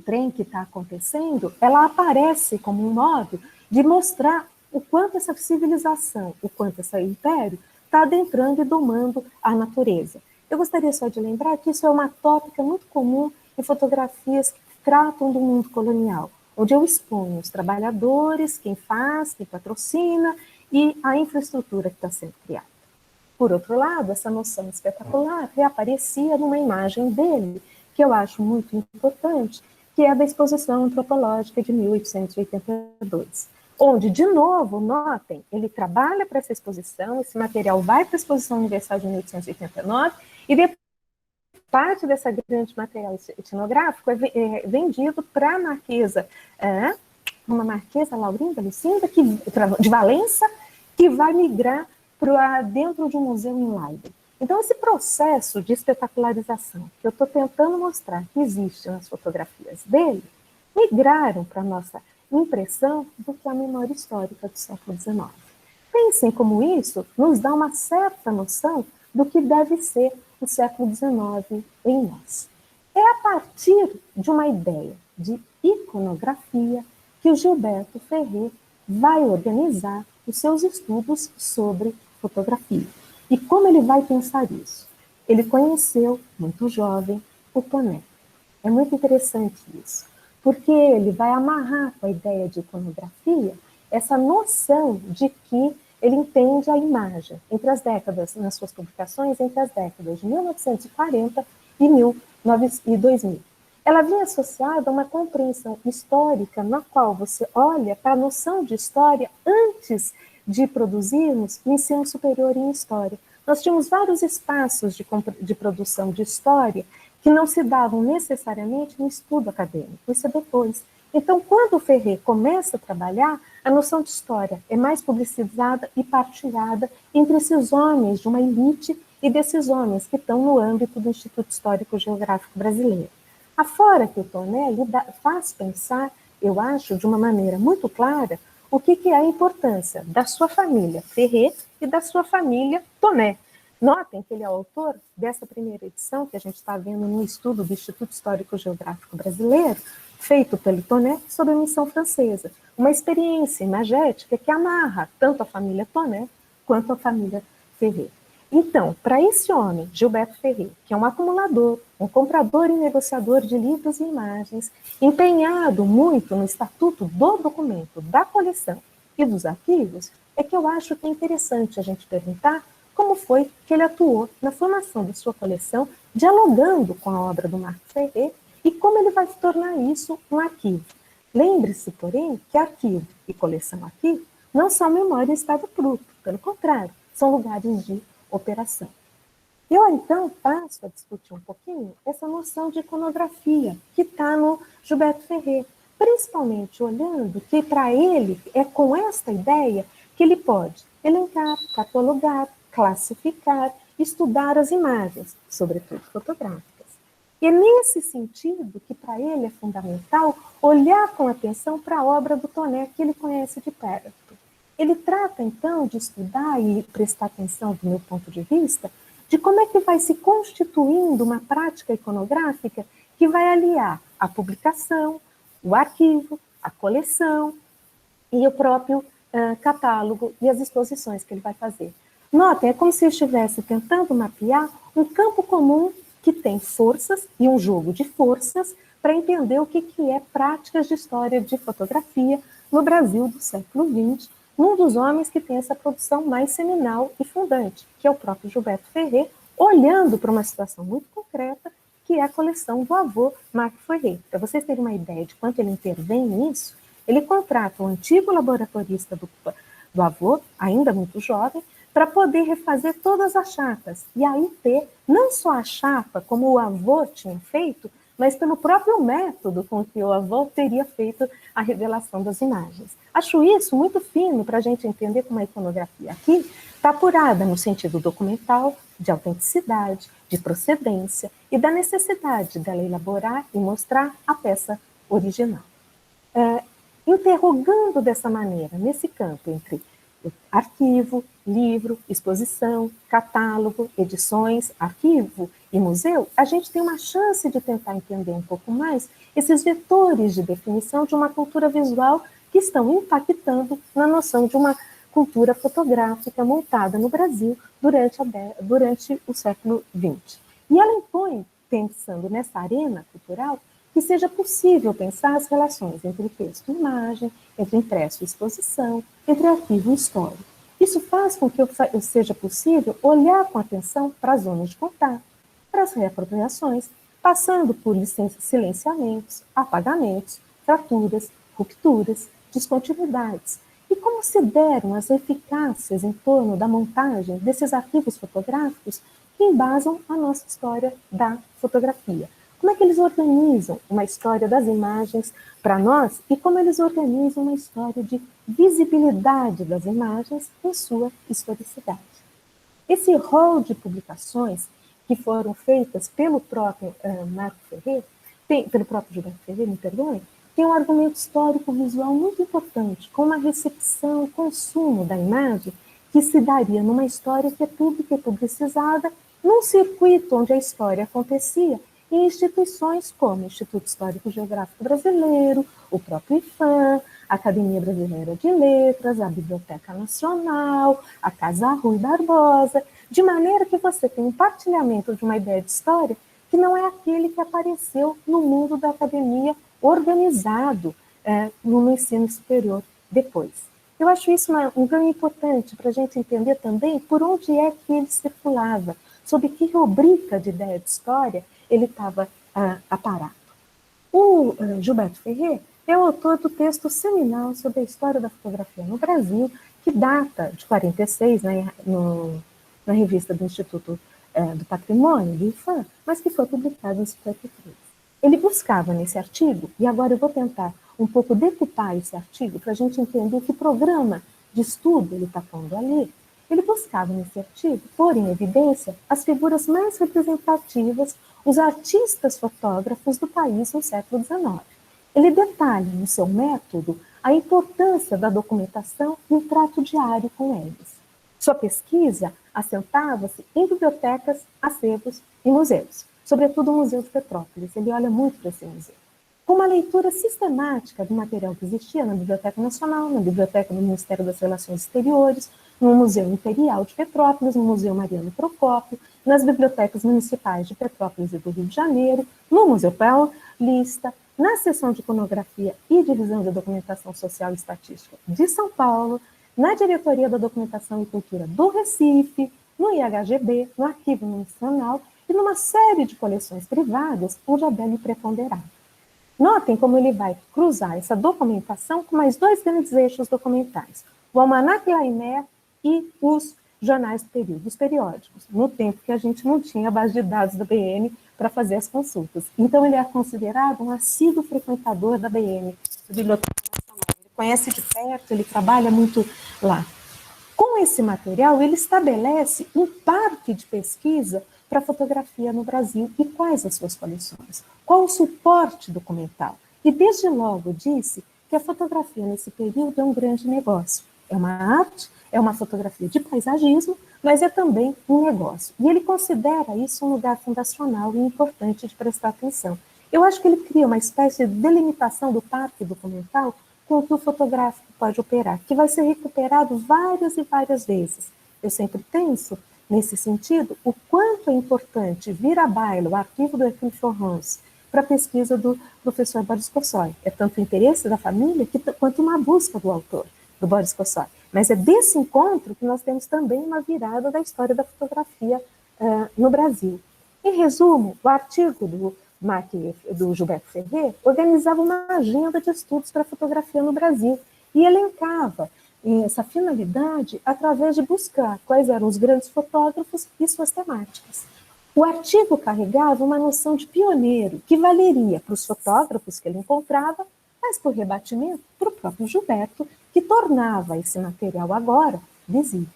trem que está acontecendo, ela aparece como um modo de mostrar o quanto essa civilização, o quanto esse império está adentrando e domando a natureza. Eu gostaria só de lembrar que isso é uma tópica muito comum em fotografias que tratam do mundo colonial, onde eu exponho os trabalhadores, quem faz, quem patrocina e a infraestrutura que está sendo criada. Por outro lado, essa noção espetacular reaparecia numa imagem dele, que eu acho muito importante, que é a da exposição antropológica de 1882, onde, de novo, notem, ele trabalha para essa exposição, esse material vai para a Exposição Universal de 1889, e depois parte desse grande material etnográfico é vendido para a marquesa, uma marquesa Laurinda Lucinda, de Valença, que vai migrar para dentro de um museu em Leiden. Então, esse processo de espetacularização que eu estou tentando mostrar que existe nas fotografias dele, migraram para a nossa impressão do que é a memória histórica do século XIX. Pensem como isso nos dá uma certa noção do que deve ser o século XIX em nós. É a partir de uma ideia de iconografia que o Gilberto Ferrer vai organizar os seus estudos sobre fotografia. E como ele vai pensar isso? Ele conheceu, muito jovem, o Toné. É muito interessante isso, porque ele vai amarrar com a ideia de iconografia essa noção de que ele entende a imagem entre as décadas, nas suas publicações, entre as décadas de 1940 e 2000. Ela vinha associada a uma compreensão histórica na qual você olha para a noção de história antes de produzirmos o ensino superior em história. Nós tínhamos vários espaços de produção de história que não se davam necessariamente no estudo acadêmico, isso é depois. Então, quando o Ferrer começa a trabalhar, a noção de história é mais publicizada e partilhada entre esses homens de uma elite e desses homens que estão no âmbito do Instituto Histórico Geográfico Brasileiro. Afora que o Toné faz pensar, eu acho, de uma maneira muito clara, o que é a importância da sua família Ferrer e da sua família Toné. Notem que ele é o autor dessa primeira edição, que a gente está vendo no estudo do Instituto Histórico Geográfico Brasileiro, feito pelo Toné sobre a missão francesa. Uma experiência imagética que amarra tanto a família Toné quanto a família Ferrer. Então, para esse homem, Gilberto Ferrer, que é um acumulador, um comprador e negociador de livros e imagens, empenhado muito no estatuto do documento, da coleção e dos arquivos, é que eu acho que é interessante a gente perguntar como foi que ele atuou na formação da sua coleção, dialogando com a obra do Marcos Ferrer e como ele vai tornar isso um arquivo. Lembre-se, porém, que arquivo e coleção aqui não são memória em estado bruto, pelo contrário, são lugares de operação. Eu, então, passo a discutir um pouquinho essa noção de iconografia que está no Gilberto Ferrer, principalmente olhando que, para ele, é com esta ideia que ele pode elencar, catalogar, classificar, estudar as imagens, sobretudo fotográficas. E é nesse sentido que, para ele, é fundamental olhar com atenção para a obra do Toné, que ele conhece de perto. Ele trata, então, de estudar e prestar atenção, do meu ponto de vista, de como é que vai se constituindo uma prática iconográfica que vai aliar a publicação, o arquivo, a coleção e o próprio catálogo e as exposições que ele vai fazer. Notem, é como se eu estivesse tentando mapear um campo comum que tem forças e um jogo de forças para entender o que é práticas de história de fotografia no Brasil do século XX, num dos homens que tem essa produção mais seminal e fundante, que é o próprio Gilberto Ferrer, olhando para uma situação muito concreta, que é a coleção do avô Marco Ferrer. Para vocês terem uma ideia de quanto ele intervém nisso, ele contrata um antigo laboratorista do avô, ainda muito jovem, para poder refazer todas as chapas. E aí ter não só a chapa, como o avô tinha feito, mas pelo próprio método com que o avô teria feito a revelação das imagens. Acho isso muito fino para a gente entender como a iconografia aqui está apurada no sentido documental, de autenticidade, de procedência e da necessidade dela elaborar e mostrar a peça original. Interrogando dessa maneira, nesse campo entre arquivo, livro, exposição, catálogo, edições, arquivo e museu, a gente tem uma chance de tentar entender um pouco mais esses vetores de definição de uma cultura visual que estão impactando na noção de uma cultura fotográfica montada no Brasil durante o século XX. E ela impõe, pensando nessa arena cultural, que seja possível pensar as relações entre texto e imagem, entre impresso e exposição, entre arquivo e história. Isso faz com que seja possível olhar com atenção para as zonas de contato, para as reapropriações, passando por silenciamentos, apagamentos, fraturas, rupturas, descontinuidades, e como se deram as eficácias em torno da montagem desses arquivos fotográficos que embasam a nossa história da fotografia. Como é que eles organizam uma história das imagens para nós e como eles organizam uma história de visibilidade das imagens em sua historicidade. Esse rol de publicações que foram feitas pelo próprio Marco Ferrer, pelo próprio Gilberto Ferrer, me perdoem, tem um argumento histórico visual muito importante, com uma recepção, consumo da imagem que se daria numa história que é pública e publicizada, num circuito onde a história acontecia, em instituições como o Instituto Histórico Geográfico Brasileiro, o próprio IPHAN, a Academia Brasileira de Letras, a Biblioteca Nacional, a Casa Rui Barbosa, de maneira que você tem um partilhamento de uma ideia de história que não é aquele que apareceu no mundo da academia organizado no ensino superior depois. Eu acho isso um ganho importante para a gente entender também por onde é que ele circulava, sob que rubrica de ideia de história ele estava aparado. O Gilberto Ferrer é o autor do texto seminal sobre a história da fotografia no Brasil, que data de 46, na revista do Instituto do Patrimônio, do IPHAN, mas que foi publicado em 53. Ele buscava nesse artigo, e agora eu vou tentar um pouco decupar esse artigo para a gente entender que programa de estudo ele está pondo ali. Ele buscava nesse artigo pôr em evidência as figuras mais representativas, os artistas fotógrafos do país no século XIX. Ele detalha no seu método a importância da documentação e o trato diário com eles. Sua pesquisa assentava-se em bibliotecas, acervos e museus, sobretudo o Museu de Petrópolis. Ele olha muito para esse museu. Com uma leitura sistemática do material que existia na Biblioteca Nacional, na Biblioteca do Ministério das Relações Exteriores, no Museu Imperial de Petrópolis, no Museu Mariano Procópio, nas bibliotecas municipais de Petrópolis e do Rio de Janeiro, no Museu Paulista, na seção de iconografia e divisão de documentação social e estatística de São Paulo, na Diretoria da Documentação e Cultura do Recife, no IHGB, no Arquivo Nacional e numa série de coleções privadas onde a Belle preponderava. Notem como ele vai cruzar essa documentação com mais dois grandes eixos documentais, o Almanac Lainer e os jornais do período, os periódicos, no tempo que a gente não tinha base de dados da BN para fazer as consultas. Então, ele é considerado um assíduo frequentador da BN, da Biblioteca Nacional. Ele conhece de perto, ele trabalha muito lá. Com esse material, ele estabelece um parque de pesquisa para a fotografia no Brasil e quais as suas coleções, qual o suporte documental. E desde logo disse que a fotografia nesse período é um grande negócio. É uma arte, é uma fotografia de paisagismo, mas é também um negócio. E ele considera isso um lugar fundacional e importante de prestar atenção. Eu acho que ele cria uma espécie de delimitação do parque documental com o que o fotográfico pode operar, que vai ser recuperado várias e várias vezes. Eu sempre penso, nesse sentido, o quanto é importante vir à baila o arquivo do Hercule Florence para a pesquisa do professor Boris Kosoy. É tanto o interesse da família quanto uma busca do autor, do Boris Kosoy. Mas é desse encontro que nós temos também uma virada da história da fotografia no Brasil. Em resumo, o artigo do Gilberto Ferrer organizava uma agenda de estudos para a fotografia no Brasil e elencava essa finalidade através de buscar quais eram os grandes fotógrafos e suas temáticas. O artigo carregava uma noção de pioneiro que valeria para os fotógrafos que ele encontrava, mas, por rebatimento, para o próprio Gilberto, que tornava esse material agora visível.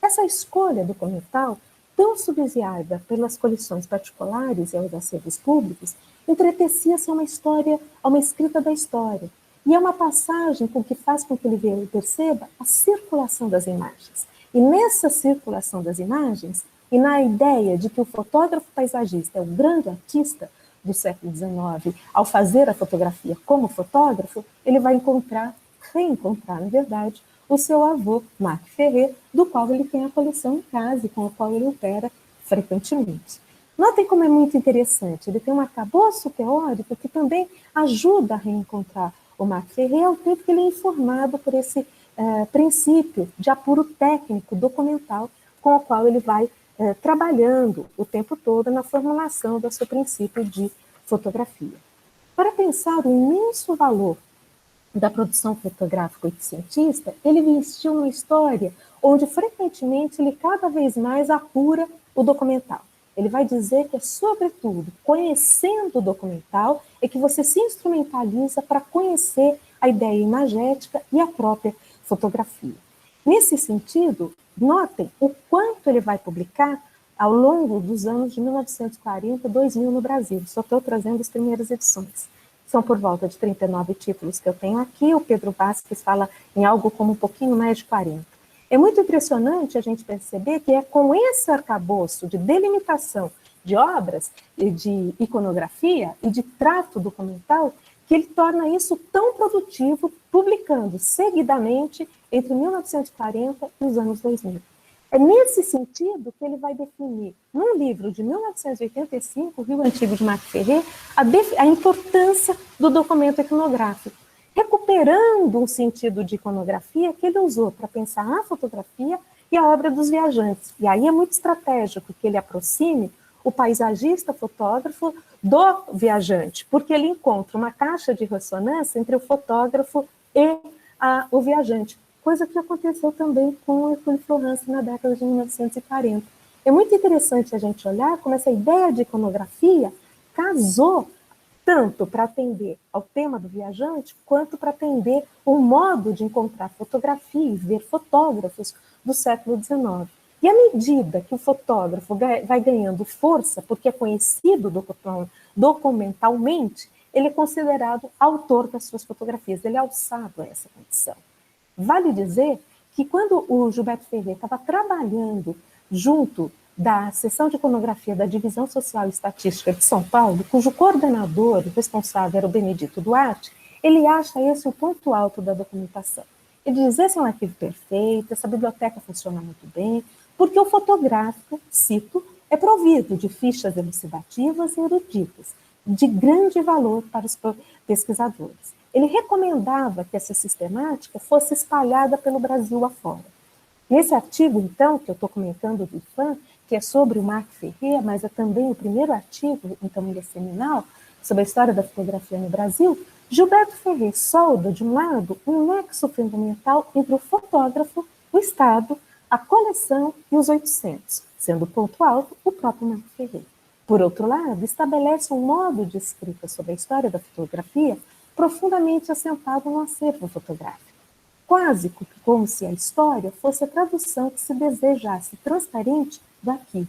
Essa escolha documental, tão subsidiada pelas coleções particulares e aos acervos públicos, entretecia-se a uma escrita da história, e é uma passagem que faz com que ele perceba a circulação das imagens. E nessa circulação das imagens, e na ideia de que o fotógrafo paisagista é o grande artista do século XIX, ao fazer a fotografia como fotógrafo, ele vai reencontrar, na verdade, o seu avô, Marc Ferrer, do qual ele tem a coleção em casa e com a qual ele opera frequentemente. Notem como é muito interessante, ele tem um arcabouço teórico que também ajuda a reencontrar o Marc Ferrer, ao tempo que ele é informado por esse princípio de apuro técnico documental com o qual ele vai trabalhando o tempo todo na formulação do seu princípio de fotografia. Para pensar o imenso valor da produção fotográfica oitocentista, ele investiu numa história onde frequentemente ele cada vez mais apura o documental. Ele vai dizer que é, sobretudo, conhecendo o documental, é que você se instrumentaliza para conhecer a ideia imagética e a própria fotografia. Nesse sentido, notem o quanto ele vai publicar ao longo dos anos de 1940 a 2000 no Brasil. Só estou trazendo as primeiras edições. São por volta de 39 títulos que eu tenho aqui. O Pedro Vasquez fala em algo como um pouquinho mais de 40. É muito impressionante a gente perceber que é com esse arcabouço de delimitação de obras, de iconografia e de trato documental que ele torna isso tão produtivo, publicando seguidamente entre 1940 e os anos 2000. É nesse sentido que ele vai definir, num livro de 1985, Rio Antigo de Marc Ferrer, a importância do documento iconográfico, recuperando um sentido de iconografia que ele usou para pensar a fotografia e a obra dos viajantes. E aí é muito estratégico que ele aproxime o paisagista fotógrafo do viajante, porque ele encontra uma caixa de ressonância entre o fotógrafo e o viajante, coisa que aconteceu também com o Hercule Florence na década de 1940. É muito interessante a gente olhar como essa ideia de iconografia casou tanto para atender ao tema do viajante, quanto para atender o modo de encontrar fotografia e ver fotógrafos do século XIX. E à medida que o fotógrafo vai ganhando força, porque é conhecido documentalmente, ele é considerado autor das suas fotografias, ele é alçado a essa condição. Vale dizer que quando o Gilberto Ferrer estava trabalhando junto da seção de iconografia da Divisão Social e Estatística de São Paulo, cujo coordenador responsável era o Benedito Duarte, ele acha esse o ponto alto da documentação. Ele diz, esse é um arquivo perfeito, essa biblioteca funciona muito bem, porque o fotográfico, cito, é provido de fichas elucidativas e eruditas, de grande valor para os pesquisadores. Ele recomendava que essa sistemática fosse espalhada pelo Brasil afora. Nesse artigo, então, que eu estou comentando do IFAM, que é sobre o Marc Ferrer, mas é também o primeiro artigo, então ele é seminal, sobre a história da fotografia no Brasil, Gilberto Ferrer solda, de um lado, um nexo fundamental entre o fotógrafo, o Estado, a coleção e os 800, sendo o ponto alto o próprio Marc Ferrer. Por outro lado, estabelece um modo de escrita sobre a história da fotografia profundamente assentado no acervo fotográfico, quase como se a história fosse a tradução que se desejasse transparente do arquivo.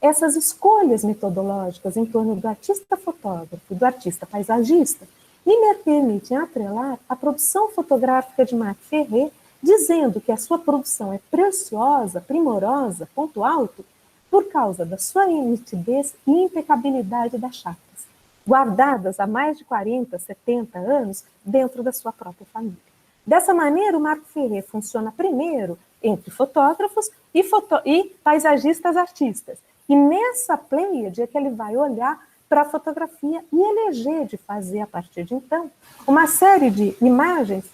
Essas escolhas metodológicas em torno do artista fotógrafo e do artista paisagista me permitem atrelar a produção fotográfica de Marc Ferrer, dizendo que a sua produção é preciosa, primorosa, ponto alto, por causa da sua nitidez e impecabilidade das chapas, guardadas há mais de 40, 70 anos dentro da sua própria família. Dessa maneira, o Marc Ferrer funciona primeiro entre fotógrafos e paisagistas artistas. E nessa pleiade é que ele vai olhar para a fotografia e eleger de fazer, a partir de então, uma série de imagens,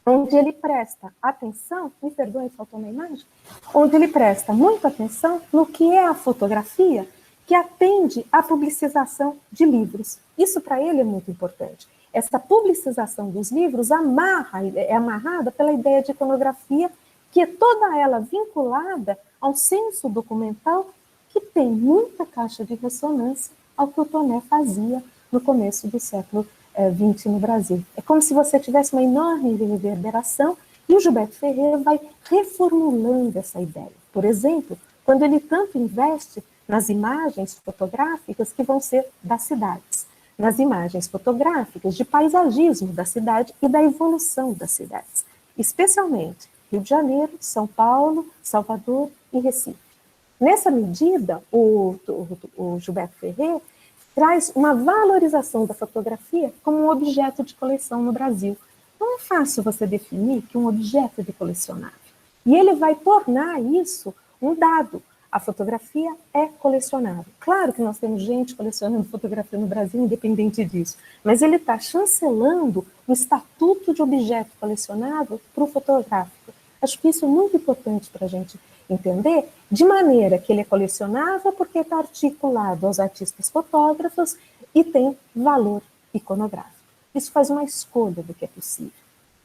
onde ele presta atenção, me perdoe, faltou uma imagem, onde ele presta muita atenção no que é a fotografia que atende à publicização de livros. Isso para ele é muito importante. Essa publicização dos livros é amarrada pela ideia de iconografia, que é toda ela vinculada ao senso documental, que tem muita caixa de ressonância ao que o Toné fazia no começo do século XX no Brasil. É como se você tivesse uma enorme reverberação e o Gilberto Ferreira vai reformulando essa ideia. Por exemplo, quando ele tanto investe nas imagens fotográficas que vão ser das cidades, nas imagens fotográficas de paisagismo da cidade e da evolução das cidades, especialmente Rio de Janeiro, São Paulo, Salvador e Recife. Nessa medida, o Gilberto Ferreira traz uma valorização da fotografia como um objeto de coleção no Brasil. Não é fácil você definir que um objeto é de colecionável. E ele vai tornar isso um dado. A fotografia é colecionável. Claro que nós temos gente colecionando fotografia no Brasil, independente disso, mas ele está chancelando o estatuto de objeto colecionável para o fotográfico. Acho que isso é muito importante para a gente entender, de maneira que ele é colecionável porque está articulado aos artistas fotógrafos e tem valor iconográfico. Isso faz uma escolha do que é possível.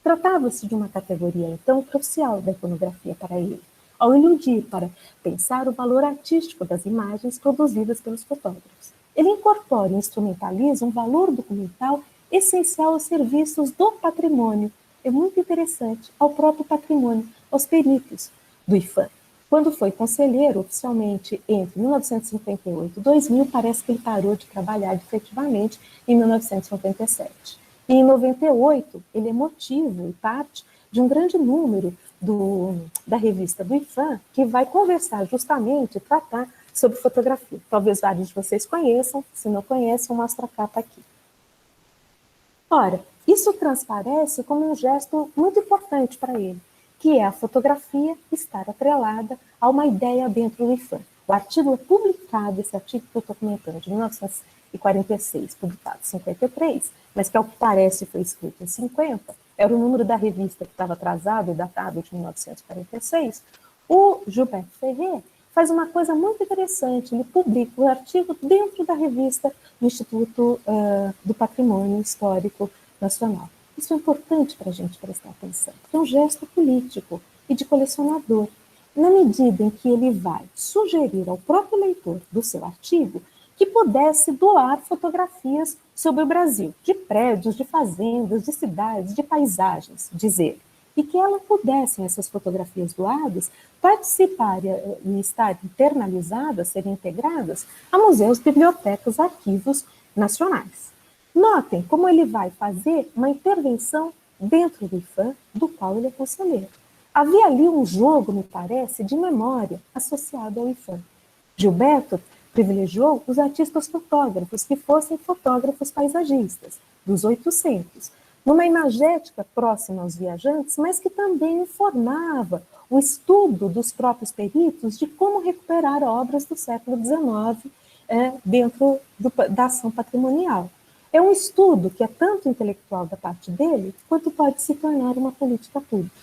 Tratava-se de uma categoria, então, crucial da iconografia para ele, ao iludir para pensar o valor artístico das imagens produzidas pelos fotógrafos. Ele incorpora e instrumentaliza um valor documental essencial aos serviços do patrimônio. É muito interessante, ao próprio patrimônio, aos perícios do IPHAN. Quando foi conselheiro, oficialmente, entre 1958 e 2000, parece que ele parou de trabalhar efetivamente em 1957. E em 98, ele é motivo e parte de um grande número da revista do IPHAN, que vai conversar justamente, tratar sobre fotografia. Talvez vários de vocês conheçam, se não conhecem, eu mostro a capa aqui. Ora, isso transparece como um gesto muito importante para ele, que é a fotografia estar atrelada a uma ideia dentro do IPHAN. O artigo é publicado, esse artigo que eu estou comentando, de 1946, publicado em 53, mas que ao que parece foi escrito em 50, era o número da revista que estava atrasado e datado de 1946, o Gilberto Ferreira faz uma coisa muito interessante, ele publica o artigo dentro da revista do Instituto do Patrimônio Histórico Nacional. Isso é importante para a gente prestar atenção, porque é um gesto político e de colecionador. Na medida em que ele vai sugerir ao próprio leitor do seu artigo que pudesse doar fotografias sobre o Brasil, de prédios, de fazendas, de cidades, de paisagens, diz ele, e que elas pudessem, essas fotografias doadas, participar e estar internalizadas, serem integradas a museus, bibliotecas, arquivos nacionais. Notem como ele vai fazer uma intervenção dentro do IPHAN, do qual ele é conselheiro. Havia ali um jogo, me parece, de memória associado ao IPHAN. Gilberto privilegiou os artistas fotógrafos que fossem fotógrafos paisagistas, dos 800, numa imagética próxima aos viajantes, mas que também informava o estudo dos próprios peritos de como recuperar obras do século XIX dentro da ação patrimonial. É um estudo que é tanto intelectual da parte dele, quanto pode se tornar uma política pública.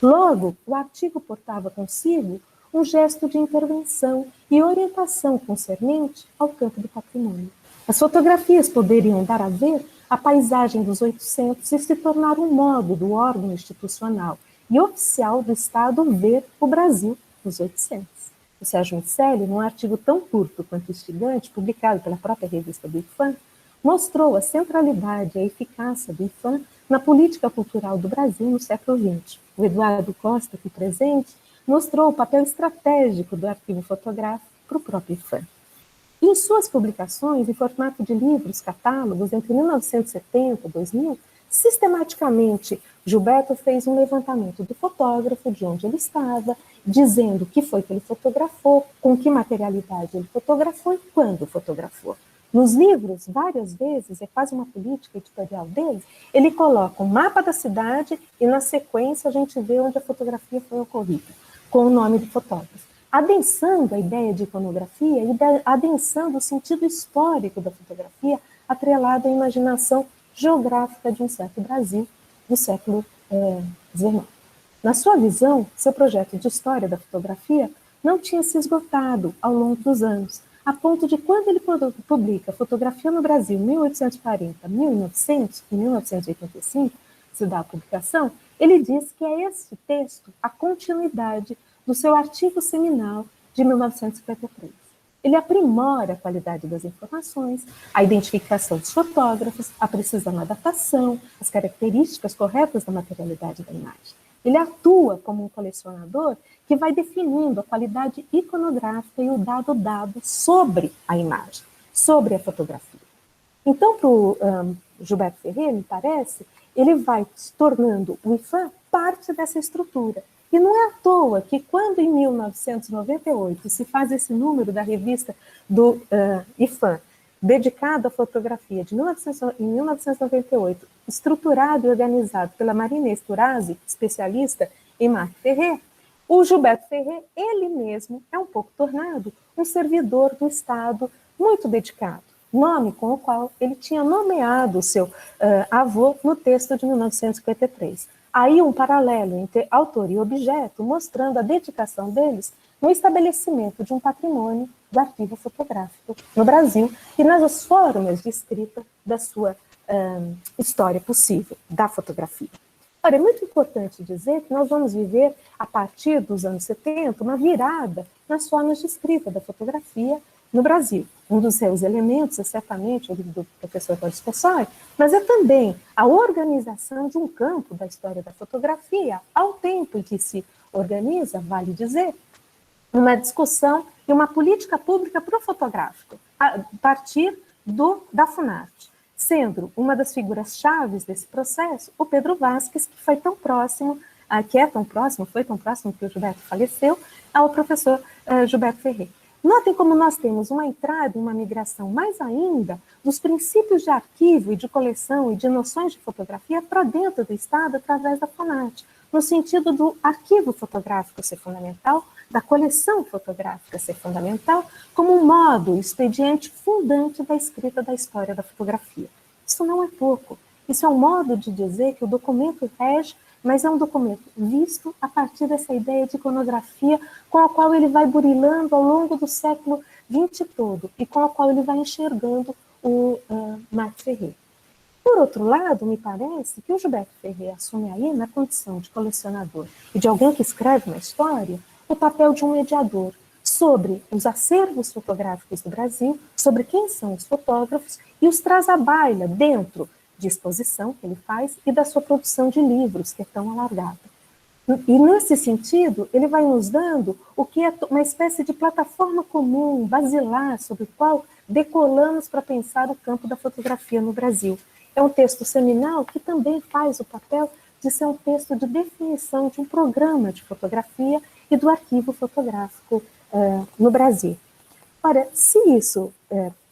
Logo, o artigo portava consigo um gesto de intervenção e orientação concernente ao campo do patrimônio. As fotografias poderiam dar a ver a paisagem dos 800 e se tornar um modo do órgão institucional e oficial do Estado ver o Brasil nos 800. O Sérgio Miceli, num artigo tão curto quanto instigante, publicado pela própria revista do IPHAN, mostrou a centralidade e a eficácia do IPHAN na política cultural do Brasil no século XX. O Eduardo Costa, aqui presente, mostrou o papel estratégico do arquivo fotográfico para o próprio IPHAN. Em suas publicações, em formato de livros, catálogos, entre 1970 e 2000, sistematicamente, Gilberto fez um levantamento do fotógrafo, de onde ele estava, dizendo o que foi que ele fotografou, com que materialidade ele fotografou e quando fotografou. Nos livros, várias vezes, é quase uma política editorial dele, ele coloca um mapa da cidade e, na sequência, a gente vê onde a fotografia foi ocorrida, com o nome do fotógrafo. adensando a ideia de iconografia e adensando o sentido histórico da fotografia atrelado à imaginação geográfica de um certo Brasil do século XIX. Na sua visão, seu projeto de história da fotografia não tinha se esgotado ao longo dos anos, a ponto de quando ele publica Fotografia no Brasil, 1840, 1900 e 1985, se dá a publicação, ele diz que é esse texto a continuidade do seu artigo seminal de 1953. Ele aprimora a qualidade das informações, a identificação dos fotógrafos, a precisão na datação, as características corretas da materialidade da imagem. Ele atua como um colecionador que vai definindo a qualidade iconográfica e o dado sobre a imagem, sobre a fotografia. Então, para o Gilberto Ferrer, me parece, ele vai se tornando o IFAM parte dessa estrutura. E não é à toa que quando em 1998 se faz esse número da revista do IFAM, dedicado à fotografia, em 1998, estruturado e organizado pela Marina Esterhazy, especialista em Marc Ferrer, o Gilberto Ferrer, ele mesmo, é um pouco tornado um servidor do Estado muito dedicado, nome com o qual ele tinha nomeado o seu avô no texto de 1953. Aí um paralelo entre autor e objeto, mostrando a dedicação deles no estabelecimento de um patrimônio do arquivo fotográfico no Brasil e nas formas de escrita da sua história possível da fotografia. Ora, é muito importante dizer que nós vamos viver, a partir dos anos 70, uma virada nas formas de escrita da fotografia no Brasil. Um dos seus elementos é certamente o livro do professor Cláudio Spossoi, mas é também a organização de um campo da história da fotografia, ao tempo em que se organiza, vale dizer, uma discussão e uma política pública para o fotográfico, a partir da Funarte, sendo uma das figuras-chave desse processo o Pedro Vasques, que foi tão próximo, foi tão próximo que o Gilberto faleceu, ao professor Gilberto Ferrer. Notem como nós temos uma entrada e uma migração mais ainda dos princípios de arquivo e de coleção e de noções de fotografia para dentro do Estado através da Funarte, no sentido do arquivo fotográfico ser fundamental, da coleção fotográfica ser fundamental, como um modo, expediente fundante da escrita da história da fotografia. Isso não é pouco. Isso é um modo de dizer que o documento rege, mas é um documento visto a partir dessa ideia de iconografia com a qual ele vai burilando ao longo do século XX todo e com a qual ele vai enxergando o Marc Ferrer. Por outro lado, me parece que o Gilberto Ferrer assume aí, na condição de colecionador e de alguém que escreve uma história, o papel de um mediador sobre os acervos fotográficos do Brasil, sobre quem são os fotógrafos e os traz à baila dentro de exposição que ele faz e da sua produção de livros, que é tão alargada. E nesse sentido, ele vai nos dando o que é uma espécie de plataforma comum, basilar, sobre o qual decolamos para pensar o campo da fotografia no Brasil. É um texto seminal que também faz o papel de ser um texto de definição de um programa de fotografia e do arquivo fotográfico no Brasil. Ora, se isso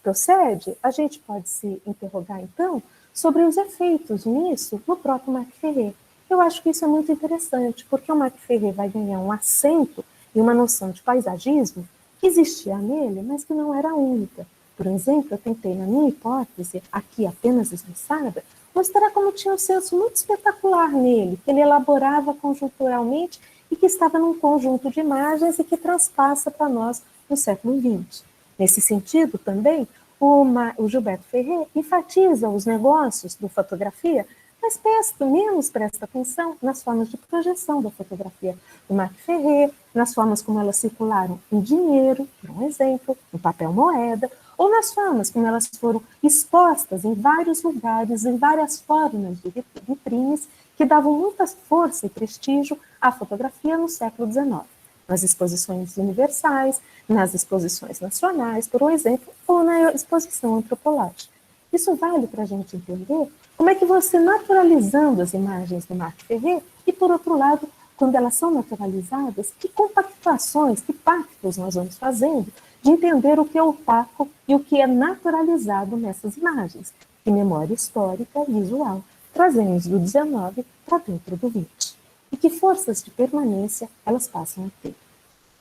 procede, a gente pode se interrogar, então, sobre os efeitos nisso no próprio Marc Ferrer. Eu acho que isso é muito interessante, porque o Marc Ferrer vai ganhar um acento e uma noção de paisagismo que existia nele, mas que não era única. Por exemplo, eu tentei, na minha hipótese, aqui apenas esmiuçada, mostrar como tinha um senso muito espetacular nele, que ele elaborava conjunturalmente e que estava num conjunto de imagens e que transpassa para nós no século XX. Nesse sentido, também, o Gilberto Ferrer enfatiza os negócios da fotografia, mas menos presta atenção nas formas de projeção da fotografia do Marc Ferrer, nas formas como elas circularam em dinheiro, por um exemplo, em papel moeda, ou nas formas como elas foram expostas em vários lugares, em várias formas de vitrines, que davam muita força e prestígio à fotografia no século XIX. Nas exposições universais, nas exposições nacionais, por um exemplo, ou na exposição antropológica. Isso vale para a gente entender como é que você, naturalizando as imagens do Marc Ferrer, e por outro lado, quando elas são naturalizadas, que compactuações, que pactos nós vamos fazendo de entender o que é opaco e o que é naturalizado nessas imagens, de memória histórica visual, trazemos do 19 para dentro do 20. E que forças de permanência elas passam a ter.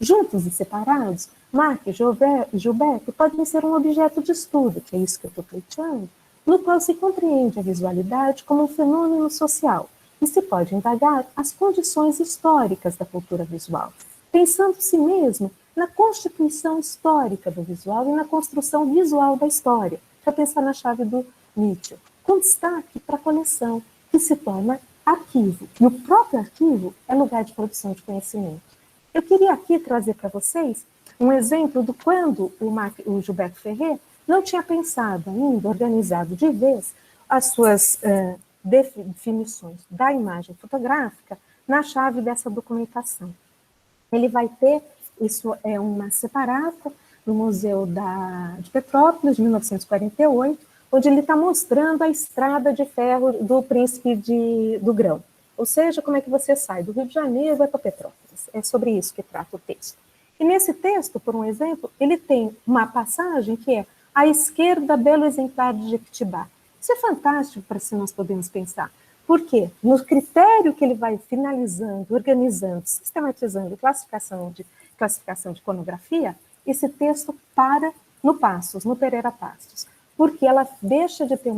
Juntos e separados, Mark e Gilberto podem ser um objeto de estudo, que é isso que eu estou pleiteando, no qual se compreende a visualidade como um fenômeno social e se pode indagar as condições históricas da cultura visual, pensando-se mesmo na constituição histórica do visual e na construção visual da história, para pensar na chave do Nietzsche, com destaque para a coleção, que se torna arquivo. E o próprio arquivo é lugar de produção de conhecimento. Eu queria aqui trazer para vocês um exemplo do quando o Gilberto Ferrer não tinha pensado ainda, organizado de vez, as suas definições da imagem fotográfica na chave dessa documentação. Ele vai ter, isso é uma separata no Museu de Petrópolis, de 1948, onde ele está mostrando a estrada de ferro do Príncipe do Grão. Ou seja, como é que você sai do Rio de Janeiro e vai para Petrópolis. É sobre isso que trata o texto. E nesse texto, por um exemplo, ele tem uma passagem que é à esquerda, belo exemplar de Jequitibá. Isso é fantástico para se nós podemos pensar. Por quê? No critério que ele vai finalizando, organizando, sistematizando classificação de iconografia, esse texto para no Passos, no Pereira Passos, porque ela deixa de ter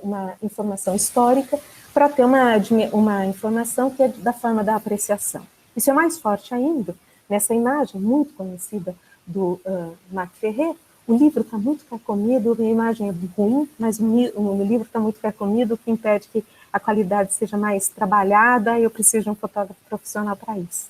uma informação histórica para ter uma informação que é da forma da apreciação. Isso é mais forte ainda nessa imagem muito conhecida do Marc Ferrer. O livro está muito carcomido, a imagem é ruim, mas o livro está muito carcomido, o que impede que a qualidade seja mais trabalhada e eu preciso de um fotógrafo profissional para isso.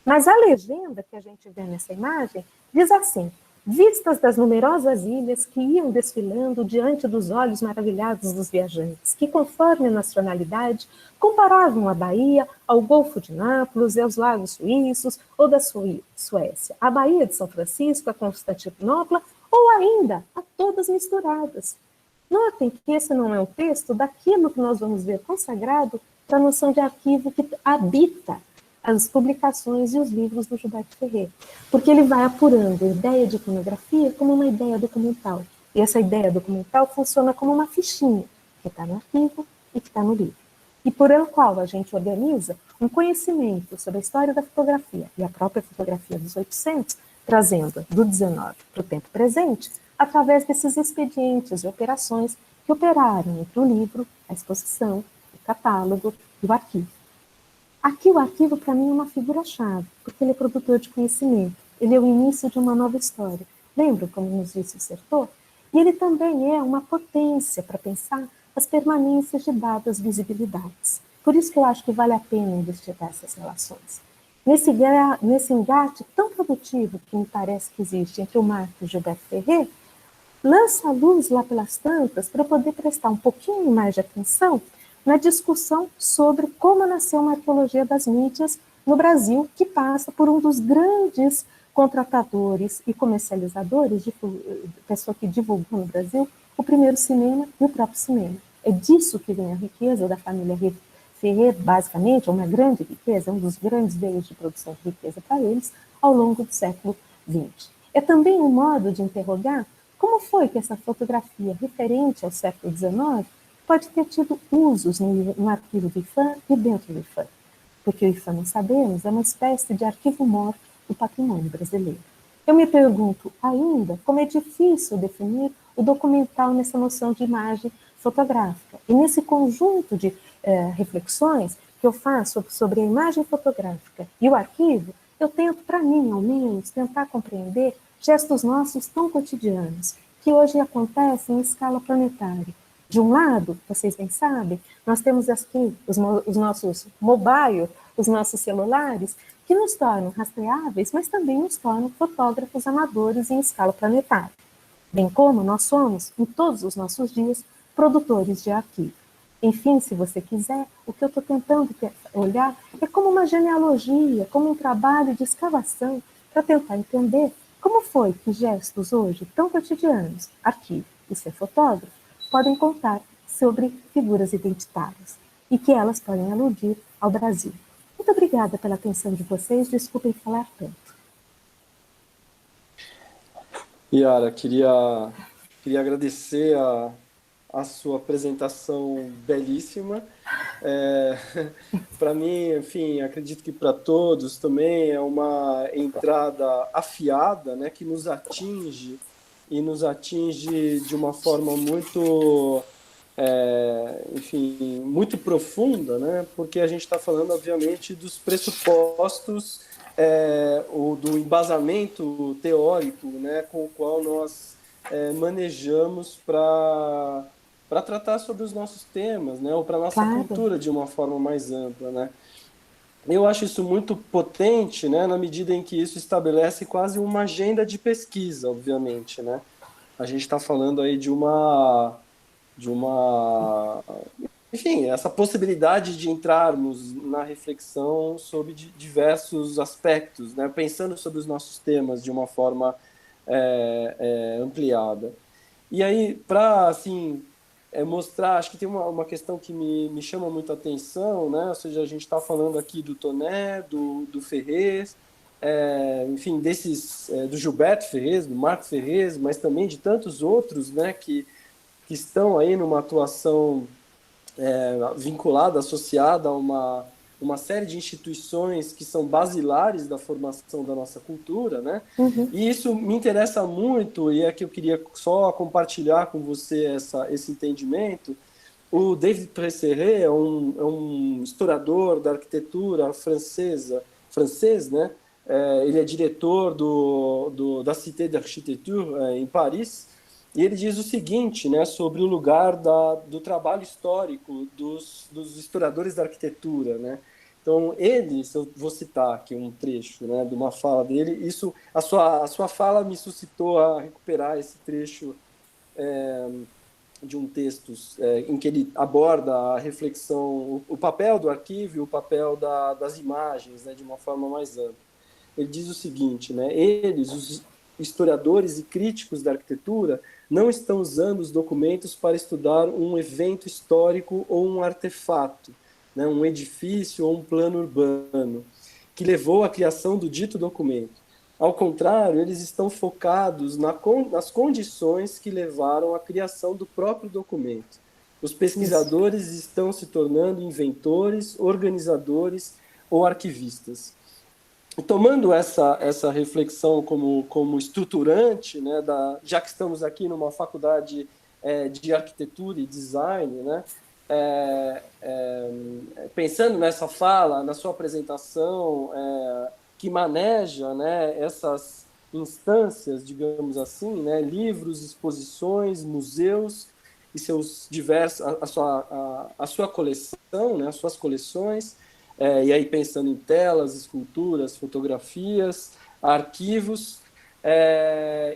Mas a legenda que a gente vê nessa imagem diz assim: vistas das numerosas ilhas que iam desfilando diante dos olhos maravilhados dos viajantes, que, conforme a nacionalidade, comparavam a Bahia ao Golfo de Nápoles e aos lagos suíços ou da Suécia, a Baía de São Francisco, a Constantinopla, ou ainda a todas misturadas. Notem que esse não é um texto daquilo que nós vamos ver consagrado para a noção de arquivo que habita as publicações e os livros do Gilberto Ferrer, porque ele vai apurando a ideia de iconografia como uma ideia documental, e essa ideia documental funciona como uma fichinha, que está no arquivo e que está no livro, e por el qual a gente organiza um conhecimento sobre a história da fotografia e a própria fotografia dos 800, trazendo do 19 para o tempo presente, através desses expedientes e operações que operaram entre o livro, a exposição, o catálogo e o arquivo. Aqui o arquivo, para mim, é uma figura-chave, porque ele é produtor de conhecimento, ele é o início de uma nova história. Lembram como nos disse o Sertor? E ele também é uma potência para pensar as permanências de dadas visibilidades. Por isso que eu acho que vale a pena investigar essas relações. Nesse engate tão produtivo que me parece que existe entre o Marc e o Gilberto Ferrer, lança a luz lá pelas tantas para poder prestar um pouquinho mais de atenção na discussão sobre como nasceu uma arqueologia das mídias no Brasil, que passa por um dos grandes contratadores e comercializadores, pessoa que divulgou no Brasil, o primeiro cinema e o próprio cinema. É disso que vem a riqueza da família Ferrer, basicamente, é uma grande riqueza, um dos grandes meios de produção de riqueza para eles, ao longo do século XX. É também um modo de interrogar como foi que essa fotografia referente ao século XIX pode ter tido usos no arquivo do IPHAN e dentro do IPHAN, porque o IPHAN, nós sabemos, é uma espécie de arquivo morto do patrimônio brasileiro. Eu me pergunto ainda como é difícil definir o documental nessa noção de imagem fotográfica. E nesse conjunto de reflexões que eu faço sobre a imagem fotográfica e o arquivo, eu tento, para mim, ao menos, tentar compreender gestos nossos tão cotidianos, que hoje acontecem em escala planetária. De um lado, vocês bem sabem, nós temos aqui os nossos mobile, os nossos celulares, que nos tornam rastreáveis, mas também nos tornam fotógrafos amadores em escala planetária. Bem como nós somos, em todos os nossos dias, produtores de arquivo. Enfim, se você quiser, o que eu estou tentando olhar é como uma genealogia, como um trabalho de escavação para tentar entender como foi que gestos hoje tão cotidianos, arquivo e ser fotógrafo, podem contar sobre figuras identitárias e que elas podem aludir ao Brasil. Muito obrigada pela atenção de vocês, desculpem falar tanto. Yara, queria agradecer a sua apresentação belíssima É, para mim, enfim, acredito que para todos também é uma entrada afiada, né, que nos atinge e nos atinge de uma forma muito, enfim, muito profunda, né, porque a gente está falando, obviamente, dos pressupostos, do embasamento teórico, né, com o qual nós manejamos para tratar sobre os nossos temas, né, ou para a nossa Claro, cultura de uma forma mais ampla, né. Eu acho isso muito potente, né, na medida em que isso estabelece quase uma agenda de pesquisa, obviamente, né. A gente está falando aí de uma, enfim, essa possibilidade de entrarmos na reflexão sobre diversos aspectos, né, pensando sobre os nossos temas de uma forma ampliada. E aí, para assim, mostrar, acho que tem uma questão que me chama muito a atenção, né? Ou seja, a gente está falando aqui do Toné, do Ferrez, enfim, do Gilberto Ferrez, do Marco Ferrez, mas também de tantos outros, né, que estão aí numa atuação vinculada, associada a uma série de instituições que são basilares da formação da nossa cultura, né? uhum, E isso me interessa muito, e é que eu queria só compartilhar com você esse entendimento. O David Presserret é um historiador da arquitetura francês, né? Ele é diretor da Cité d'Architecture em Paris, e ele diz o seguinte, né, sobre o lugar do trabalho histórico dos historiadores da arquitetura, né? Então, se eu vou citar aqui um trecho, né, de uma fala dele, a sua fala me suscitou a recuperar esse trecho de um texto em que ele aborda a reflexão, o papel do arquivo e o papel das imagens, né, de uma forma mais ampla. Ele diz o seguinte, né, os historiadores e críticos da arquitetura, não estão usando os documentos para estudar um evento histórico ou um artefato, né, um edifício ou um plano urbano, que levou à criação do dito documento. Ao contrário, eles estão focados nas condições que levaram à criação do próprio documento. Os isso. pesquisadores estão se tornando inventores, organizadores ou arquivistas. E tomando essa reflexão como estruturante, né, já que estamos aqui numa faculdade de arquitetura e design, né, pensando nessa fala, na sua apresentação, que maneja, né, essas instâncias, digamos assim, né, livros, exposições, museus e seus diversos, a sua coleção, né, as suas coleções, e aí pensando em telas, esculturas, fotografias, arquivos,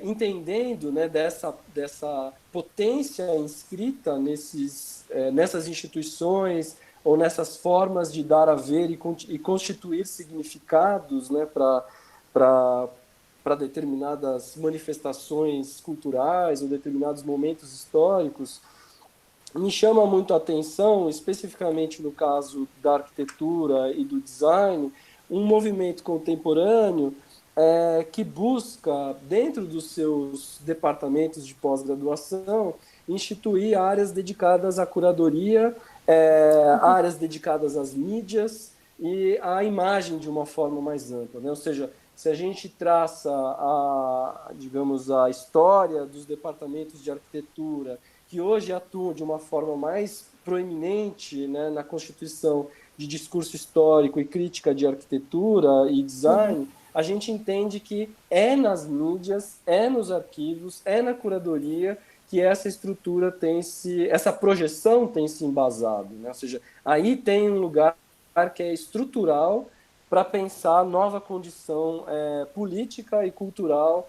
entendendo, né, dessa potência inscrita nessas instituições ou nessas formas de dar a ver e constituir significados, né, para determinadas manifestações culturais ou determinados momentos históricos. Me chama muito a atenção, especificamente no caso da arquitetura e do design, um movimento contemporâneo que busca, dentro dos seus departamentos de pós-graduação, instituir áreas dedicadas à curadoria, áreas dedicadas às mídias e à imagem de uma forma mais ampla, né? Ou seja, se a gente traça digamos, a história dos departamentos de arquitetura que hoje atuam de uma forma mais proeminente, né, na constituição de discurso histórico e crítica de arquitetura e Uhum. design, a gente entende que é nas mídias, é nos arquivos, é na curadoria que essa estrutura essa projeção tem se embasado, né? Ou seja, aí tem um lugar que é estrutural para pensar nova condição política e cultural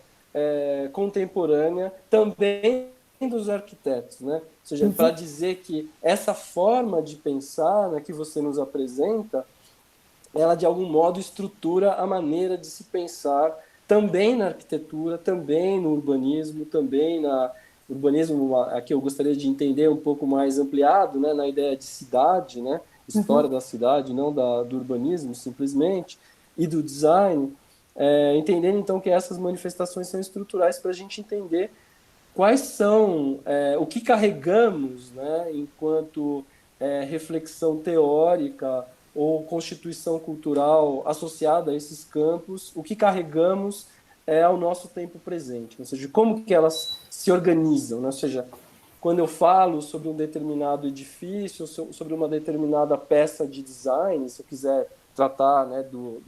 contemporânea, também dos arquitetos, né? Ou seja, para Uhum. dizer que essa forma de pensar, né, que você nos apresenta, ela de algum modo estrutura a maneira de se pensar também na arquitetura, também no urbanismo, também na urbanismo, aqui eu gostaria de entender um pouco mais ampliado, né, na ideia de cidade, né, Uhum. história da cidade, não do urbanismo simplesmente, e do design, entendendo então que essas manifestações são estruturais para a gente entender quais são, o que carregamos, né, enquanto reflexão teórica ou constituição cultural associada a esses campos, o que carregamos ao nosso tempo presente, ou seja, como que elas se organizam, né? Ou seja, quando eu falo sobre um determinado edifício, sobre uma determinada peça de design, se eu quiser tratar, né,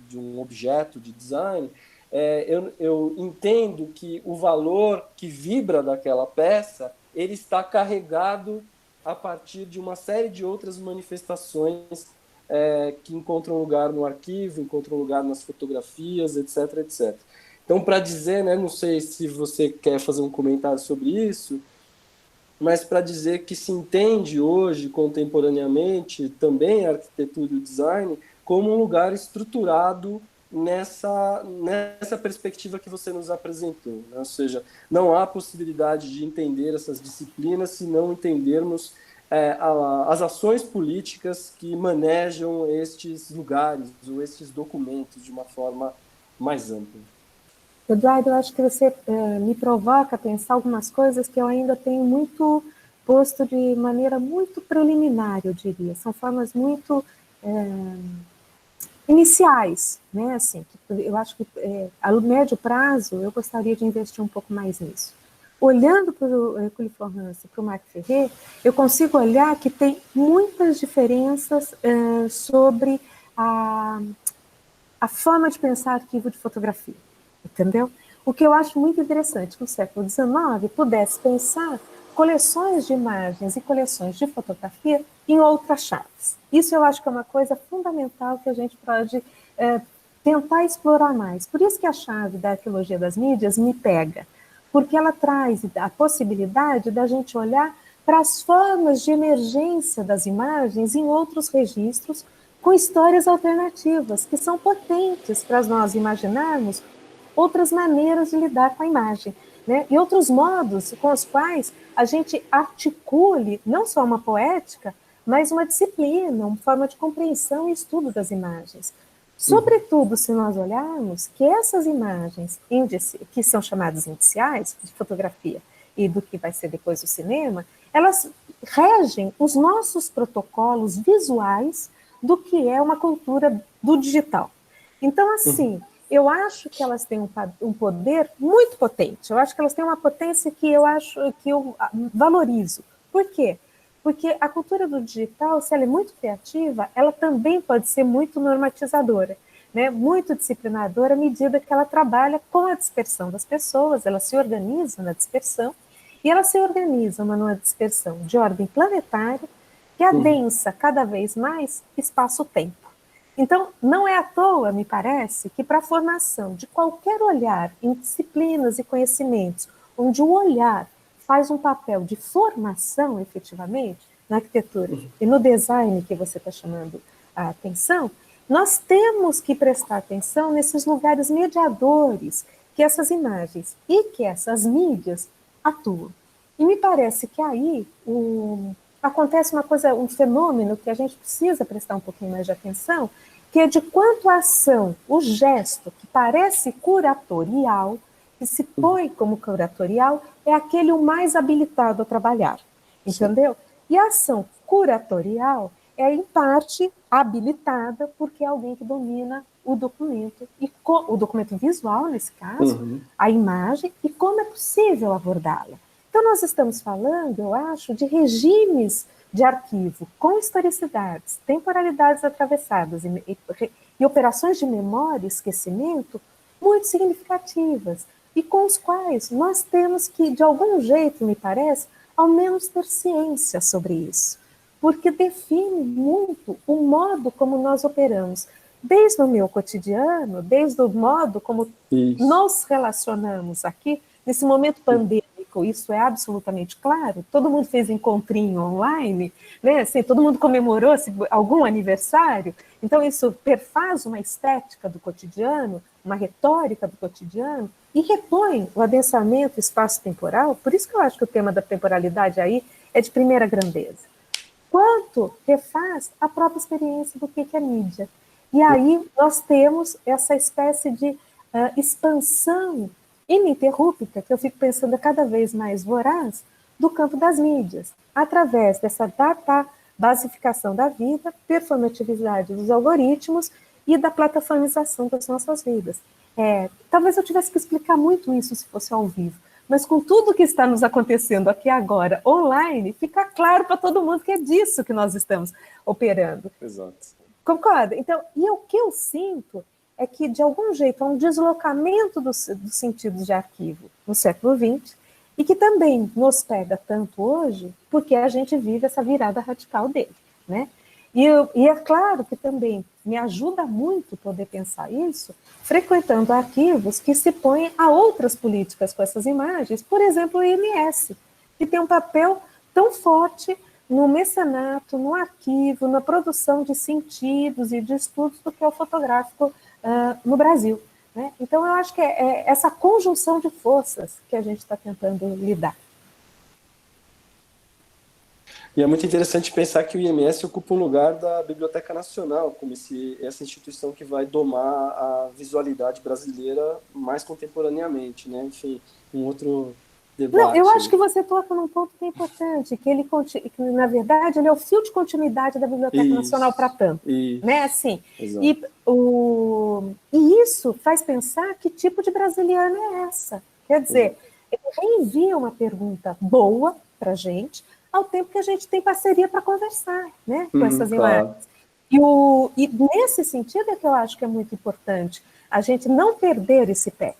de um objeto de design, eu entendo que o valor que vibra daquela peça, ele está carregado a partir de uma série de outras manifestações que encontram lugar no arquivo, encontram lugar nas fotografias, etc, etc. Então, para dizer, né, não sei se você quer fazer um comentário sobre isso, mas para dizer que se entende hoje, contemporaneamente, também a arquitetura e o design como um lugar estruturado nessa perspectiva que você nos apresentou, né? Ou seja, não há possibilidade de entender essas disciplinas se não entendermos as ações políticas que manejam estes lugares ou estes documentos de uma forma mais ampla. Eduardo, eu acho que você me provoca a pensar algumas coisas que eu ainda tenho muito posto de maneira muito preliminar, eu diria. São formas muito iniciais, né? Assim, eu acho que a médio prazo eu gostaria de investir um pouco mais nisso. Olhando para o Hercule Florence e para o Marc Ferrer, eu consigo olhar que tem muitas diferenças sobre a forma de pensar arquivo de fotografia, entendeu? O que eu acho muito interessante que o século XIX pudesse pensar coleções de imagens e coleções de fotografia em outras chaves. Isso eu acho que é uma coisa fundamental que a gente pode tentar explorar mais. Por isso que a chave da arqueologia das mídias me pega, porque ela traz a possibilidade da gente olhar para as formas de emergência das imagens em outros registros com histórias alternativas, que são potentes para nós imaginarmos outras maneiras de lidar com a imagem, né? E outros modos com os quais a gente articule não só uma poética, mas uma disciplina, uma forma de compreensão e estudo das imagens. Sobretudo, se nós olharmos que essas imagens, que são chamadas indiciais, de fotografia e do que vai ser depois o cinema, elas regem os nossos protocolos visuais do que é uma cultura do digital. Então, assim, eu acho que elas têm um poder muito potente. Eu acho que elas têm uma potência que eu valorizo. Por quê? Porque a cultura do digital, se ela é muito criativa, ela também pode ser muito normatizadora, né? Muito disciplinadora à medida que ela trabalha com a dispersão das pessoas, ela se organiza na dispersão, e ela se organiza numa dispersão de ordem planetária, que adensa cada vez mais espaço-tempo. Então, não é à toa, me parece, que para a formação de qualquer olhar em disciplinas e conhecimentos, onde o olhar faz um papel de formação, efetivamente, na arquitetura e no design que você está chamando a atenção, nós temos que prestar atenção nesses lugares mediadores que essas imagens e que essas mídias atuam. E me parece que aí acontece uma coisa, um fenômeno que a gente precisa prestar um pouquinho mais de atenção, que é de quanto a ação, o gesto que parece curatorial, que se põe como curatorial, é aquele o mais habilitado a trabalhar, entendeu? Sim. E a ação curatorial é, em parte, habilitada porque é alguém que domina o documento, o documento visual, nesse caso, a imagem, e como é possível abordá-la. Então, nós estamos falando, eu acho, de regimes de arquivo com historicidades, temporalidades atravessadas e operações de memória e esquecimento muito significativas, e com os quais nós temos que, de algum jeito, me parece, ao menos ter ciência sobre isso, porque define muito o modo como nós operamos, desde o meu cotidiano, desde o modo como nos relacionamos aqui, nesse momento pandêmico, isso é absolutamente claro, todo mundo fez encontrinho online, né? Assim, todo mundo comemorou algum aniversário, então isso perfaz uma estética do cotidiano, uma retórica do cotidiano, e repõe o adensamento espaço-temporal, por isso que eu acho que o tema da temporalidade aí é de primeira grandeza. Quanto refaz a própria experiência do que é mídia. E aí nós temos essa espécie de expansão ininterrupta, que eu fico pensando cada vez mais voraz, do campo das mídias, através dessa basificação da vida, performatividade dos algoritmos e da plataformização das nossas vidas. Talvez eu tivesse que explicar muito isso se fosse ao vivo, mas com tudo que está nos acontecendo aqui agora, online, fica claro para todo mundo que é disso que nós estamos operando. Exato. Concorda? Então, o que eu sinto é que, de algum jeito, há um deslocamento dos sentidos de arquivo no século XX, e que também nos pega tanto hoje, porque a gente vive essa virada radical dele, né? E é claro que também me ajuda muito poder pensar isso frequentando arquivos que se põem a outras políticas com essas imagens, por exemplo, o IMS, que tem um papel tão forte no mecenato, no arquivo, na produção de sentidos e de estudos do que é o fotográfico no Brasil. Né? Então, eu acho que é essa conjunção de forças que a gente está tentando lidar. E é muito interessante pensar que o IMS ocupa um lugar da Biblioteca Nacional, como essa instituição que vai domar a visualidade brasileira mais contemporaneamente, né? Enfim, um outro debate. Não, eu acho que você toca num ponto que é importante, que na verdade ele é o fio de continuidade da Biblioteca Nacional para tanto, né? Assim, e isso faz pensar que tipo de brasiliana é essa. Quer dizer, ele reenvia uma pergunta boa para a gente, ao tempo que a gente tem parceria para conversar, né, com essas imagens. E nesse sentido é que eu acho que é muito importante a gente não perder esse pé,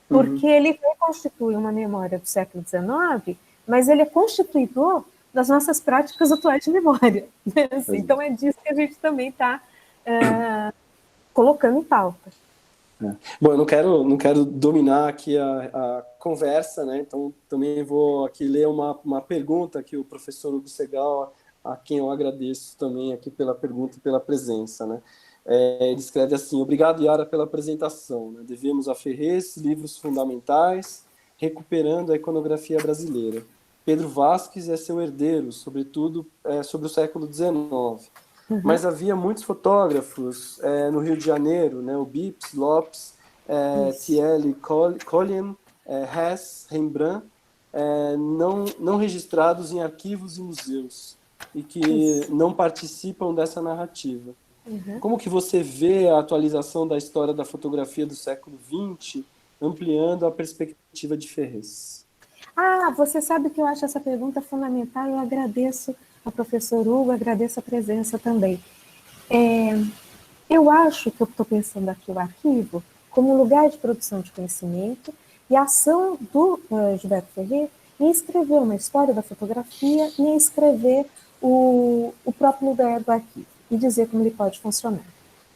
porque ele reconstitui uma memória do século XIX, mas ele é constituidor das nossas práticas atuais de memória. Né? Assim, então é disso que a gente também está colocando em pauta. Bom, eu não quero dominar aqui a conversa, né? Então também vou aqui ler uma pergunta que o professor Hugo Segal, a quem eu agradeço também aqui pela pergunta e pela presença, né? Ele escreve assim: obrigado, Yara, pela apresentação. Né? Devemos a Ferrez livros fundamentais, recuperando a iconografia brasileira. Pedro Vasques é seu herdeiro, sobretudo sobre o século XIX. Mas havia muitos fotógrafos no Rio de Janeiro, né? O Bips, Lopes, Thiele, Collin, Hess, Rembrandt, não registrados em arquivos e museus e que não participam dessa narrativa. Como que você vê a atualização da história da fotografia do século XX, ampliando a perspectiva de Ferrez? Você sabe que eu acho essa pergunta fundamental, eu agradeço ao professor Hugo, agradeço a presença também. Eu acho que eu estou pensando aqui o arquivo como um lugar de produção de conhecimento e a ação do Gilberto Ferrer em escrever uma história da fotografia e em escrever o próprio lugar do arquivo e dizer como ele pode funcionar.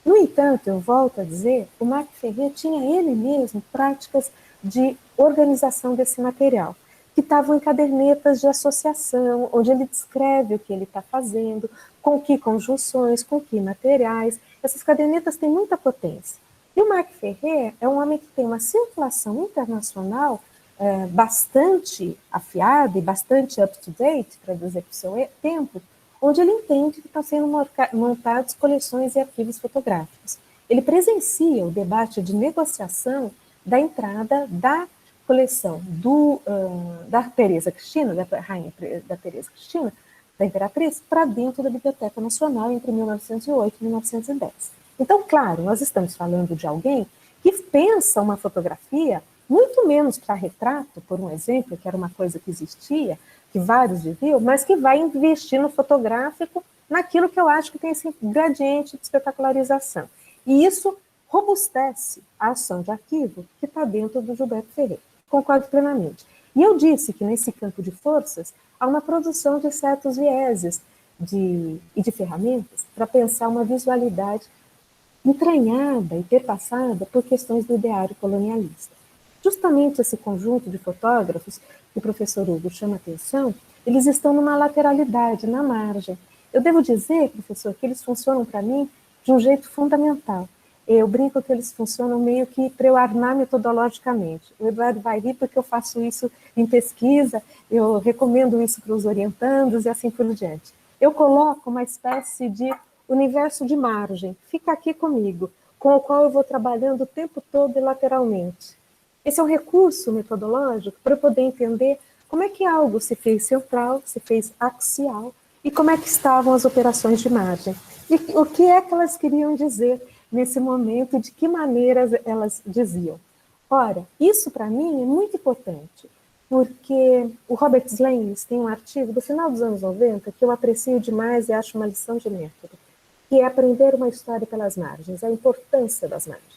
No entanto, eu volto a dizer, o Marc Ferrer tinha ele mesmo práticas de organização desse material, que estavam em cadernetas de associação, onde ele descreve o que ele está fazendo, com que conjunções, com que materiais. Essas cadernetas têm muita potência. E o Marc Ferrer é um homem que tem uma circulação internacional bastante afiada e bastante up-to-date, para dizer para o seu tempo, onde ele entende que estão sendo montadas coleções e arquivos fotográficos. Ele presencia o debate de negociação da entrada da coleção da Teresa Cristina, da rainha da Teresa Cristina, da Imperatriz, para dentro da Biblioteca Nacional entre 1908 e 1910. Então, claro, nós estamos falando de alguém que pensa uma fotografia muito menos para retrato, por um exemplo, que era uma coisa que existia, que vários viviam, mas que vai investir no fotográfico naquilo que eu acho que tem esse gradiente de espetacularização. E isso robustece a ação de arquivo que está dentro do Gilberto Ferrer. Concordo plenamente. E eu disse que nesse campo de forças há uma produção de certos vieses e de ferramentas para pensar uma visualidade entranhada e perpassada por questões do ideário colonialista. Justamente esse conjunto de fotógrafos que o professor Hugo chama atenção, eles estão numa lateralidade, na margem. Eu devo dizer, professor, que eles funcionam para mim de um jeito fundamental. Eu brinco que eles funcionam meio que para eu armar metodologicamente. O Eduardo vai rir porque eu faço isso em pesquisa, eu recomendo isso para os orientandos e assim por diante. Eu coloco uma espécie de universo de margem, fica aqui comigo, com o qual eu vou trabalhando o tempo todo e lateralmente. Esse é um recurso metodológico para poder entender como é que algo se fez central, se fez axial e como é que estavam as operações de margem. E o que é que elas queriam dizer nesse momento, de que maneira elas diziam. Ora, isso para mim é muito importante, porque o Robert Slanes tem um artigo do final dos anos 90 que eu aprecio demais e acho uma lição de método, que é aprender uma história pelas margens, a importância das margens.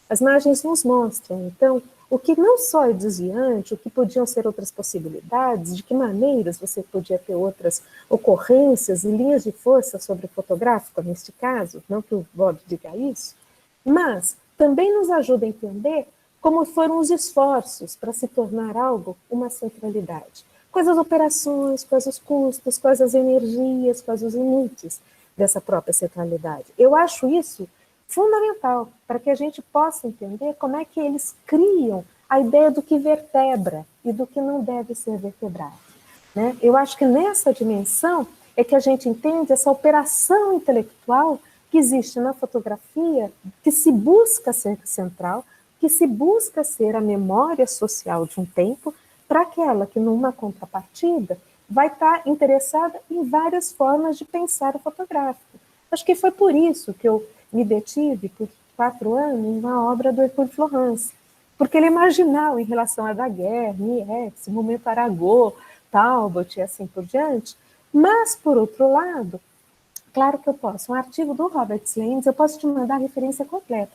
As margens nos mostram, então, o que não só é desviante, o que podiam ser outras possibilidades, de que maneiras você podia ter outras ocorrências e linhas de força sobre o fotográfico, neste caso, não que o Bob diga isso, mas também nos ajuda a entender como foram os esforços para se tornar algo uma centralidade. Quais as operações, quais os custos, quais as energias, quais os limites dessa própria centralidade. Eu acho isso fundamental para que a gente possa entender como é que eles criam a ideia do que vertebra e do que não deve ser vertebrado. Né? Eu acho que nessa dimensão é que a gente entende essa operação intelectual que existe na fotografia, que se busca ser central, que se busca ser a memória social de um tempo, para aquela que, numa contrapartida, vai estar interessada em várias formas de pensar o fotográfico. Acho que foi por isso que eu me detive por 4 anos na obra do Hercule Florence, porque ele é marginal em relação a Daguerre, Niepce, Momento Arago, Talbot e assim por diante, mas, por outro lado, claro que eu posso, um artigo do Robert Slanes, eu posso te mandar a referência completa,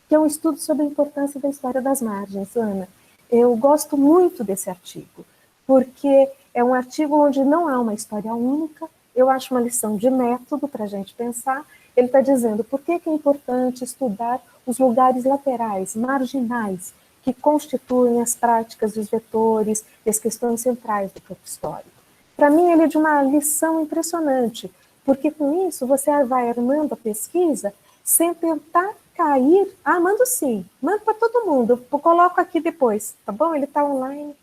que é um estudo sobre a importância da história das margens, Ana. Eu gosto muito desse artigo, porque é um artigo onde não há uma história única, eu acho uma lição de método para a gente pensar. Ele está dizendo por que é importante estudar os lugares laterais, marginais, que constituem as práticas, os vetores e as questões centrais do campo histórico. Para mim, ele é de uma lição impressionante, porque com isso você vai armando a pesquisa sem tentar cair. Ah, mando sim, mando para todo mundo, eu coloco aqui depois, tá bom? Ele está online.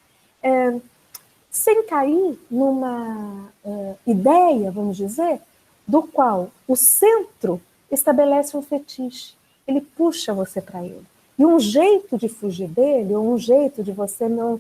Sem cair numa ideia, vamos dizer, do qual o centro estabelece um fetiche, ele puxa você para ele. E um jeito de fugir dele, ou um jeito de você não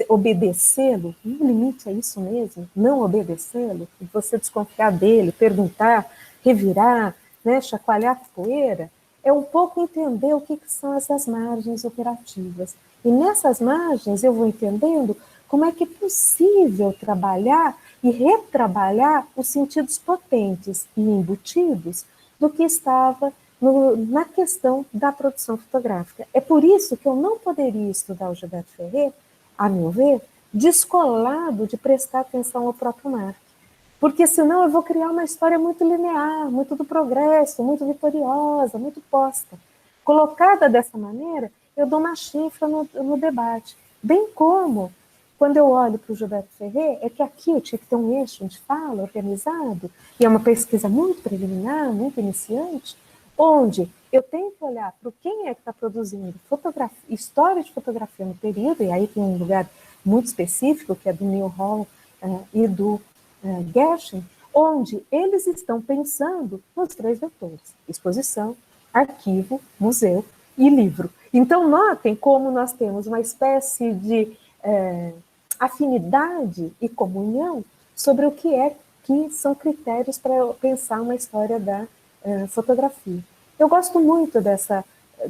obedecê-lo, no limite é isso mesmo, não obedecê-lo, você desconfiar dele, perguntar, revirar, né, chacoalhar a poeira, é um pouco entender o que são essas margens operativas. E nessas margens eu vou entendendo como é que é possível trabalhar e retrabalhar os sentidos potentes e embutidos do que estava na questão da produção fotográfica. É por isso que eu não poderia estudar o Gilberto Ferrer, a meu ver, descolado de prestar atenção ao próprio Marc. Porque senão eu vou criar uma história muito linear, muito do progresso, muito vitoriosa, muito posta. Colocada dessa maneira, eu dou uma chifra no debate. Bem como, quando eu olho para o Gilberto Ferrer, é que aqui eu tinha que ter um eixo de fala organizado, e é uma pesquisa muito preliminar, muito iniciante, onde eu tenho que olhar para quem é que está produzindo história de fotografia no período, e aí tem um lugar muito específico, que é do Neil Hall e do Gershon, onde eles estão pensando nos 3 vetores: exposição, arquivo, museu e livro. Então, notem como nós temos uma espécie de afinidade e comunhão sobre o que são critérios para pensar uma história da fotografia. Eu gosto muito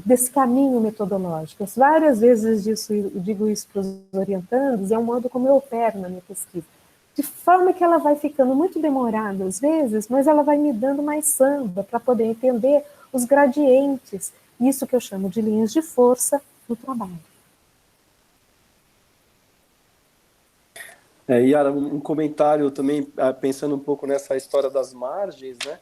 desse caminho metodológico. Várias vezes eu digo isso para os orientandos, é um modo como eu opero na minha pesquisa. De forma que ela vai ficando muito demorada às vezes, mas ela vai me dando mais samba para poder entender os gradientes, isso que eu chamo de linhas de força no trabalho. Yara, um comentário também, pensando um pouco nessa história das margens, né?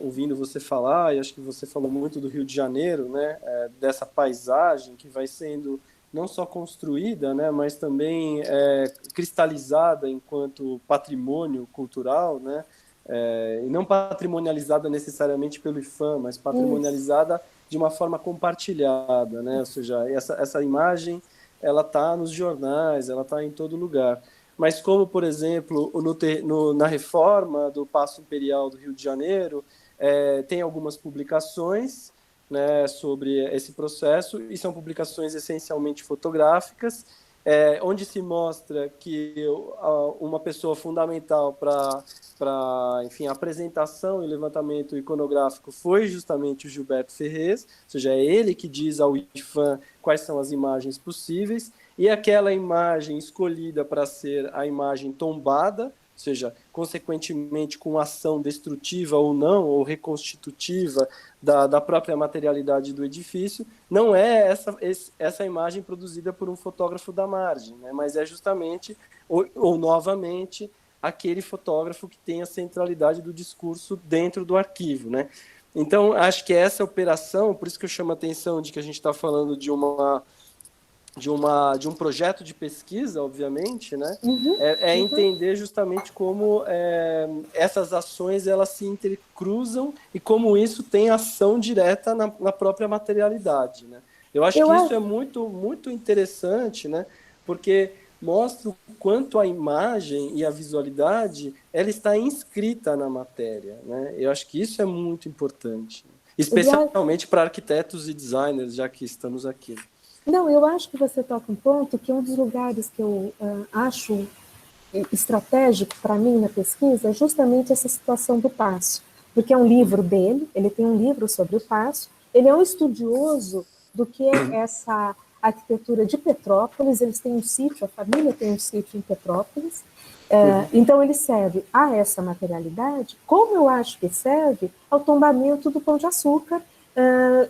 Ouvindo você falar, e acho que você falou muito do Rio de Janeiro, né? Dessa paisagem que vai sendo não só construída, né? Mas também cristalizada enquanto patrimônio cultural, né? E não patrimonializada necessariamente pelo IFAM, mas patrimonializada de uma forma compartilhada, né? Ou seja, essa imagem ela está nos jornais, ela está em todo lugar. Mas como, por exemplo, na reforma do Paço Imperial do Rio de Janeiro, tem algumas publicações, né, sobre esse processo, e são publicações essencialmente fotográficas, onde se mostra que uma pessoa fundamental enfim, a apresentação e levantamento iconográfico foi justamente o Gilberto Ferrez, ou seja, é ele que diz ao IFAM quais são as imagens possíveis, e aquela imagem escolhida para ser a imagem tombada, ou seja, consequentemente com ação destrutiva ou não, ou reconstitutiva da própria materialidade do edifício, não é essa imagem produzida por um fotógrafo da margem, né? Mas é justamente, ou novamente, aquele fotógrafo que tem a centralidade do discurso dentro do arquivo, né? Então, acho que essa operação, por isso que eu chamo a atenção de que a gente está falando de um projeto de pesquisa, obviamente, né? Entender justamente como essas ações elas se intercruzam e como isso tem ação direta na própria materialidade, né? Eu acho que isso é muito, muito interessante, né? Porque mostra o quanto a imagem e a visualidade ela está inscrita na matéria, né? Eu acho que isso é muito importante, especialmente para arquitetos e designers, já que estamos aqui. Não, eu acho que você toca um ponto que um dos lugares que eu acho estratégico para mim na pesquisa é justamente essa situação do paço, porque é um livro dele, ele tem um livro sobre o paço, ele é um estudioso do que é essa arquitetura de Petrópolis, eles têm um sítio, a família tem um sítio em Petrópolis, então ele serve a essa materialidade, como eu acho que serve ao tombamento do Pão de Açúcar,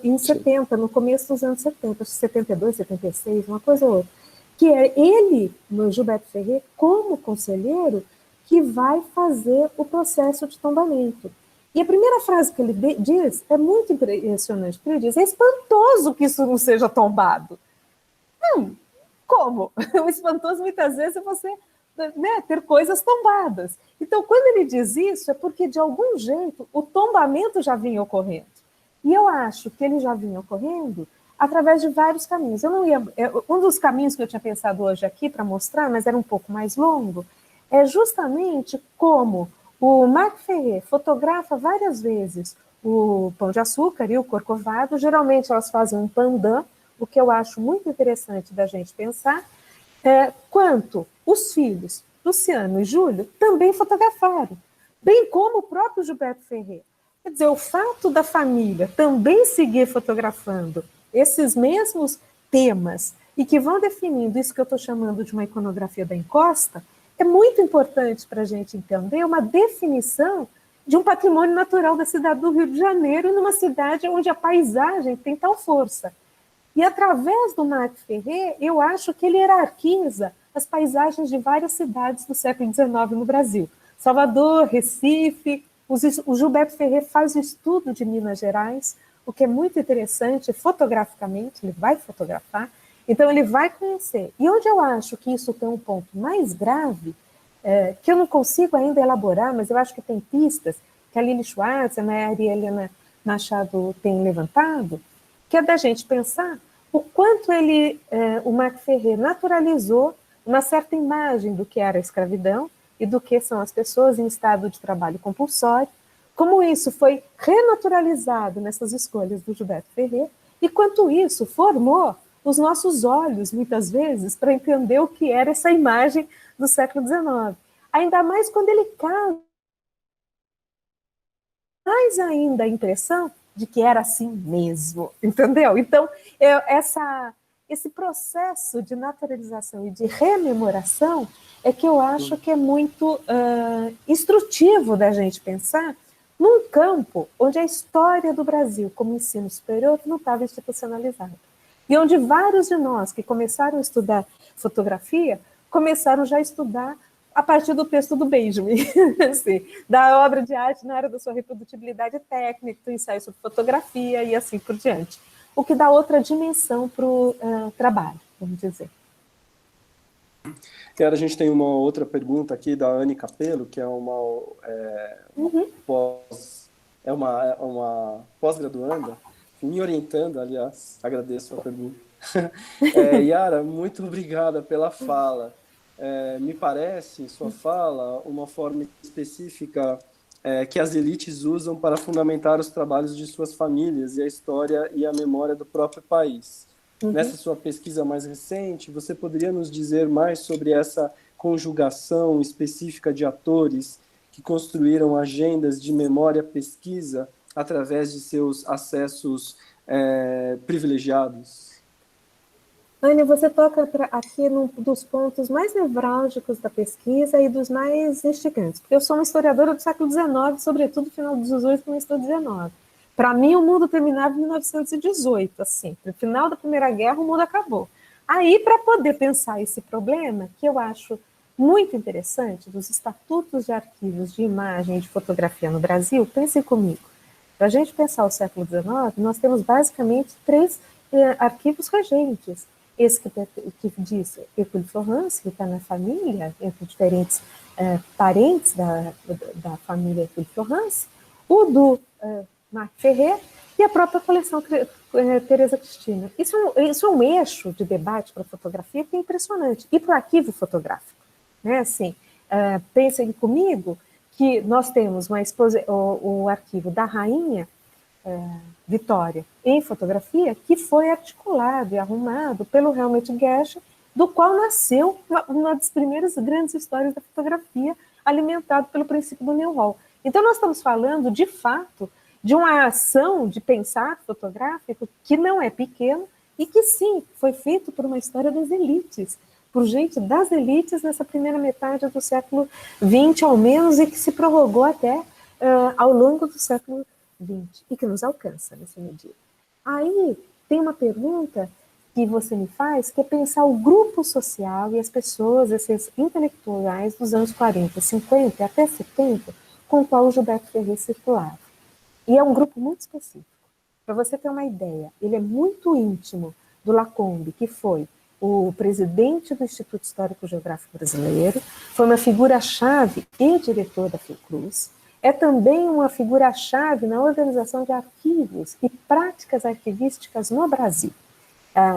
em 70, no começo dos anos 70, 72, 76, uma coisa ou outra, que é ele, no Gilberto Ferrer, como conselheiro, que vai fazer o processo de tombamento. E a primeira frase que ele diz é muito impressionante, porque ele diz, é espantoso que isso não seja tombado. Como? O espantoso muitas vezes é você, né, ter coisas tombadas. Então, quando ele diz isso, é porque, de algum jeito, o tombamento já vinha ocorrendo. E eu acho que ele já vinha ocorrendo através de vários caminhos. Um dos caminhos que eu tinha pensado hoje aqui para mostrar, mas era um pouco mais longo, é justamente como o Marc Ferrer fotografa várias vezes o Pão de Açúcar e o Corcovado. Geralmente elas fazem um pandan, o que eu acho muito interessante da gente pensar, quanto os filhos, Luciano e Júlio, também fotografaram, bem como o próprio Gilberto Ferrer. Quer dizer, o fato da família também seguir fotografando esses mesmos temas e que vão definindo isso que eu estou chamando de uma iconografia da encosta, é muito importante para a gente entender uma definição de um patrimônio natural da cidade do Rio de Janeiro, numa cidade onde a paisagem tem tal força. E através do Marc Ferrer, eu acho que ele hierarquiza as paisagens de várias cidades do século XIX no Brasil. Salvador, Recife. O Gilberto Ferrer faz o estudo de Minas Gerais, o que é muito interessante fotograficamente, ele vai fotografar, então ele vai conhecer. E onde eu acho que isso tem um ponto mais grave, que eu não consigo ainda elaborar, mas eu acho que tem pistas que a Lili Schwartz, a Maria Helena Machado tem levantado, que é da gente pensar o quanto o Marc Ferrer naturalizou uma certa imagem do que era a escravidão, e do que são as pessoas em estado de trabalho compulsório, como isso foi renaturalizado nessas escolhas do Gilberto Ferrer, e quanto isso formou os nossos olhos, muitas vezes, para entender o que era essa imagem do século XIX. Ainda mais quando ele causa mais ainda a impressão de que era assim mesmo, entendeu? Então, esse processo de naturalização e de rememoração é que eu acho que é muito instrutivo da gente pensar num campo onde a história do Brasil como ensino superior não estava institucionalizada. E onde vários de nós que começaram a estudar fotografia começaram já a estudar a partir do texto do Benjamin, assim, da obra de arte na área da sua reprodutibilidade técnica, do ensaio sobre fotografia e assim por diante. O que dá outra dimensão para o trabalho, vamos dizer. A gente tem uma outra pergunta aqui da Anne Capello, que é uma pós-graduanda, me orientando, aliás, agradeço a pergunta. Yara, muito obrigada pela fala. Me parece, sua fala, uma forma específica que as elites usam para fundamentar os trabalhos de suas famílias e a história e a memória do próprio país. nessa sua pesquisa mais recente, você poderia nos dizer mais sobre essa conjugação específica de atores que construíram agendas de memória-pesquisa através de seus acessos privilegiados? Ânia, você toca aqui num dos pontos mais nevrálgicos da pesquisa e dos mais instigantes, porque eu sou uma historiadora do século XIX, sobretudo final do XVIII e começo do XIX. Para mim, o mundo terminava em 1918, assim, no final da Primeira Guerra, o mundo acabou. Aí, para poder pensar esse problema, que eu acho muito interessante, dos estatutos de arquivos de imagem e de fotografia no Brasil, pensem comigo. Para a gente pensar o século XIX, nós temos basicamente três arquivos regentes. Esse que diz Hercule Florence, que está na família, entre diferentes parentes da família Hercule Florence, o do Marc Ferrer e a própria coleção Teresa Cristina. Isso é um eixo de debate para a fotografia que é impressionante. E para o arquivo fotográfico. Né? Assim, pensem comigo que nós temos o arquivo da rainha Vitória em fotografia, que foi articulado e arrumado pelo Helmut Gescher, do qual nasceu uma das primeiras grandes histórias da fotografia, alimentado pelo princípio do Newhall. Então, nós estamos falando, de fato, de uma ação de pensar fotográfico que não é pequena e que, sim, foi feito por uma história das elites, por gente das elites nessa primeira metade do século XX, ao menos, e que se prorrogou até ao longo do século 20, e que nos alcança nessa medida. Aí tem uma pergunta que você me faz, que é pensar o grupo social e as pessoas, esses intelectuais dos anos 40, 50 até 70, com o qual o Gilberto Ferrer circulava. E é um grupo muito específico. Para você ter uma ideia, ele é muito íntimo do Lacombe, que foi o presidente do Instituto Histórico Geográfico Brasileiro, foi uma figura-chave e diretor da Fiocruz, é também uma figura-chave na organização de arquivos e práticas arquivísticas no Brasil.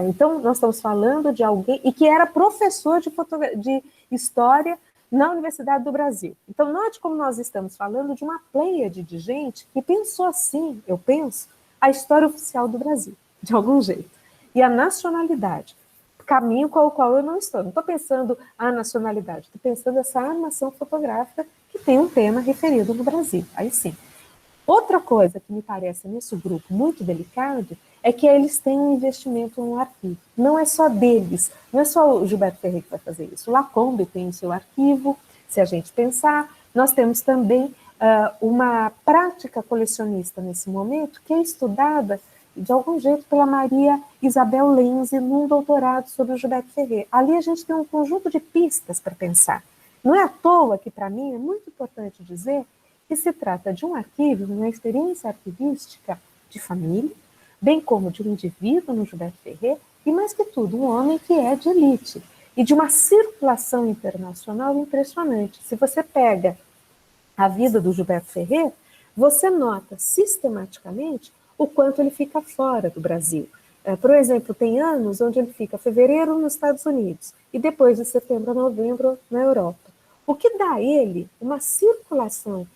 Então, nós estamos falando de alguém, e que era professor de História na Universidade do Brasil. Então, note como nós estamos falando de uma pleiade de gente que pensou assim, eu penso, a história oficial do Brasil, de algum jeito. E a nacionalidade, caminho com o qual eu não estou pensando a nacionalidade, estou pensando essa armação fotográfica que tem um tema referido no Brasil, aí sim. Outra coisa que me parece nesse grupo muito delicado é que eles têm um investimento no arquivo. Não é só deles, não é só o Gilberto Ferrer que vai fazer isso. O Lacombe tem o seu arquivo, se a gente pensar. Nós temos também uma prática colecionista nesse momento que é estudada de algum jeito pela Maria Isabel Lenze num doutorado sobre o Gilberto Ferrer. Ali a gente tem um conjunto de pistas para pensar. Não é à toa que, para mim, é muito importante dizer que se trata de um arquivo, uma experiência arquivística de família, bem como de um indivíduo no Gilberto Ferrer, e, mais que tudo, um homem que é de elite, e de uma circulação internacional impressionante. Se você pega a vida do Gilberto Ferrer, você nota sistematicamente o quanto ele fica fora do Brasil. Por exemplo, tem anos onde ele fica fevereiro nos Estados Unidos e depois de setembro a novembro na Europa. O que dá a ele uma circulação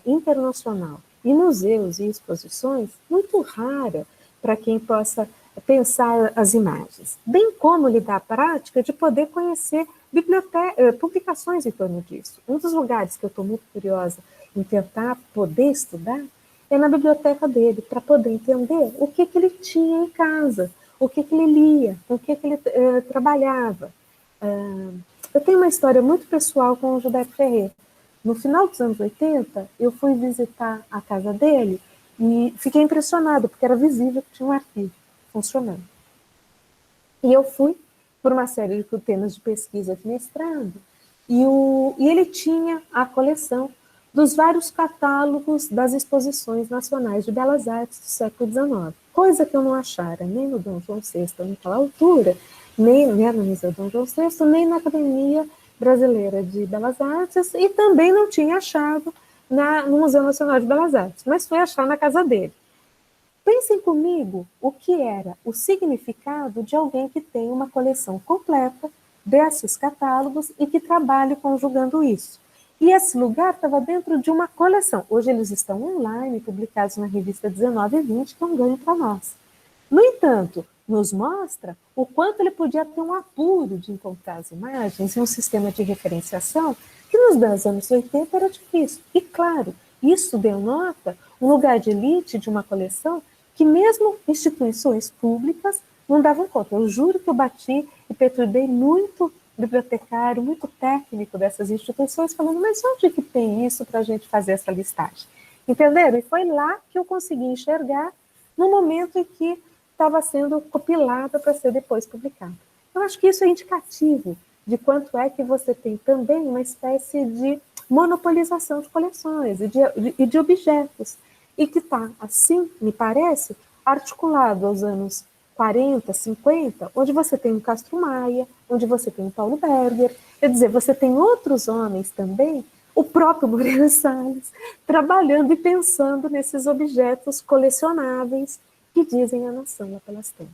internacional e museus e exposições muito rara para quem possa pensar as imagens, bem como lhe dá a prática de poder conhecer publicações em torno disso. Um dos lugares que eu estou muito curiosa em tentar poder estudar é na biblioteca dele, para poder entender o que ele tinha em casa, o que ele lia, o que ele trabalhava. Eu tenho uma história muito pessoal com o Gilberto Ferrer. No final dos anos 80, eu fui visitar a casa dele e fiquei impressionada, porque era visível que tinha um arquivo funcionando. E eu fui por uma série de temas de pesquisa de mestrado, e ele tinha a coleção dos vários catálogos das exposições nacionais de belas artes do século XIX, coisa que eu não achara nem no Dom João VI naquela altura, nem no Museu Dom João VI, nem na Academia Brasileira de Belas Artes, e também não tinha achado no Museu Nacional de Belas Artes, mas foi achar na casa dele. Pensem comigo o que era o significado de alguém que tem uma coleção completa desses catálogos e que trabalhe conjugando isso. E esse lugar estava dentro de uma coleção. Hoje eles estão online, publicados na revista 19 e 20, que é um ganho para nós. No entanto, nos mostra o quanto ele podia ter um apuro de encontrar as imagens em um sistema de referenciação que nos anos 80 era difícil. E, claro, isso denota um lugar de elite de uma coleção que mesmo instituições públicas não davam conta. Eu juro que eu bati e perturbei muito bibliotecário, muito técnico dessas instituições, falando, mas onde que tem isso para a gente fazer essa listagem? Entenderam? E foi lá que eu consegui enxergar no momento em que estava sendo compilada para ser depois publicada. Eu acho que isso é indicativo de quanto é que você tem também uma espécie de monopolização de coleções e de objetos, e que está, assim, me parece, articulado aos anos 40, 50, onde você tem um Castro Maia, onde você tem um Paulo Berger, quer dizer, você tem outros homens também, o próprio Moreira Salles, trabalhando e pensando nesses objetos colecionáveis que dizem a nação lá pelas tantas.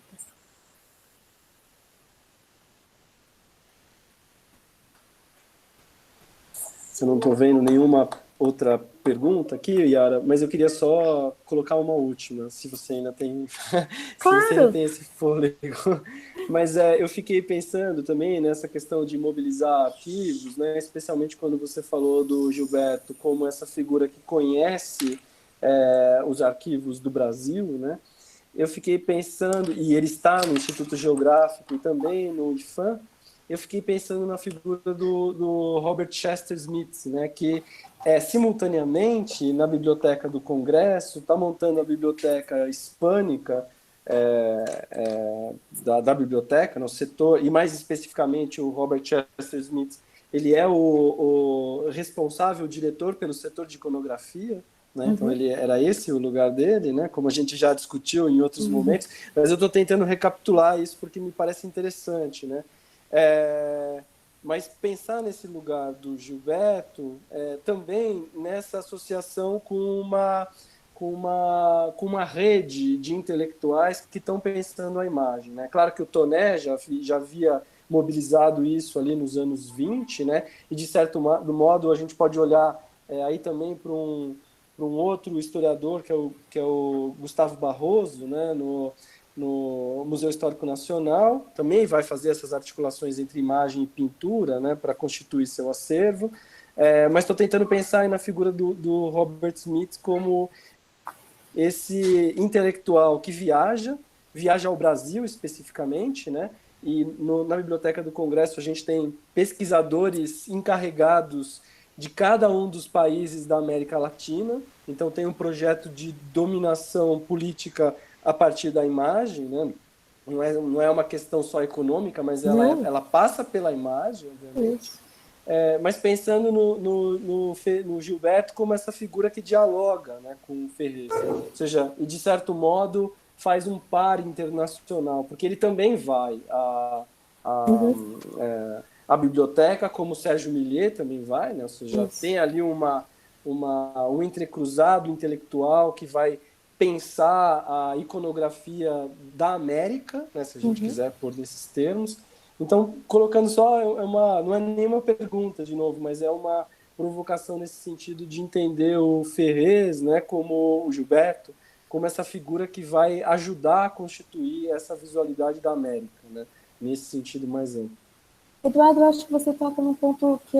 Eu não estou vendo nenhuma outra pergunta aqui, Yara, mas eu queria só colocar uma última, se você ainda tem, Claro. se você ainda tem esse fôlego. Mas eu fiquei pensando também nessa questão de mobilizar arquivos, né? Especialmente quando você falou do Gilberto como essa figura que conhece os arquivos do Brasil, né? Eu fiquei pensando, e ele está no Instituto Geográfico e também no IFAM, eu fiquei pensando na figura do Robert Chester Smith, né, que simultaneamente na Biblioteca do Congresso está montando a Biblioteca Hispânica da biblioteca, no setor, e mais especificamente o Robert Chester Smith, ele é o responsável, o diretor pelo setor de iconografia, né? Então ele era esse o lugar dele, né? Como a gente já discutiu em outros momentos, mas eu estou tentando recapitular isso porque me parece interessante, né? Mas pensar nesse lugar do Gilberto também nessa associação com uma rede de intelectuais que estão pensando a imagem, né? Claro que o Toné já havia mobilizado isso ali nos anos 20, né? E de certo modo a gente pode olhar aí também para um outro historiador que é o Gustavo Barroso, né? No Museu Histórico Nacional, também vai fazer essas articulações entre imagem e pintura, né, para constituir seu acervo, mas estou tentando pensar aí na figura do Robert Smith como esse intelectual que viaja ao Brasil especificamente, né, e na Biblioteca do Congresso a gente tem pesquisadores encarregados de cada um dos países da América Latina, então tem um projeto de dominação política a partir da imagem, né? Não é uma questão só econômica, mas ela passa pela imagem, obviamente. Mas pensando no Gilberto como essa figura que dialoga, né, com o Ferrez, ou seja, e de certo modo faz um par internacional, porque ele também vai à biblioteca, como o Sérgio Milliet também vai, né? Ou seja, tem ali um entrecruzado intelectual que vai pensar a iconografia da América, né, se a gente quiser pôr nesses termos. Então, colocando só, não é nenhuma pergunta, de novo, mas é uma provocação nesse sentido de entender o Ferrez, né, como o Gilberto, como essa figura que vai ajudar a constituir essa visualidade da América, né, nesse sentido mais amplo. Eduardo, eu acho que você toca num ponto que,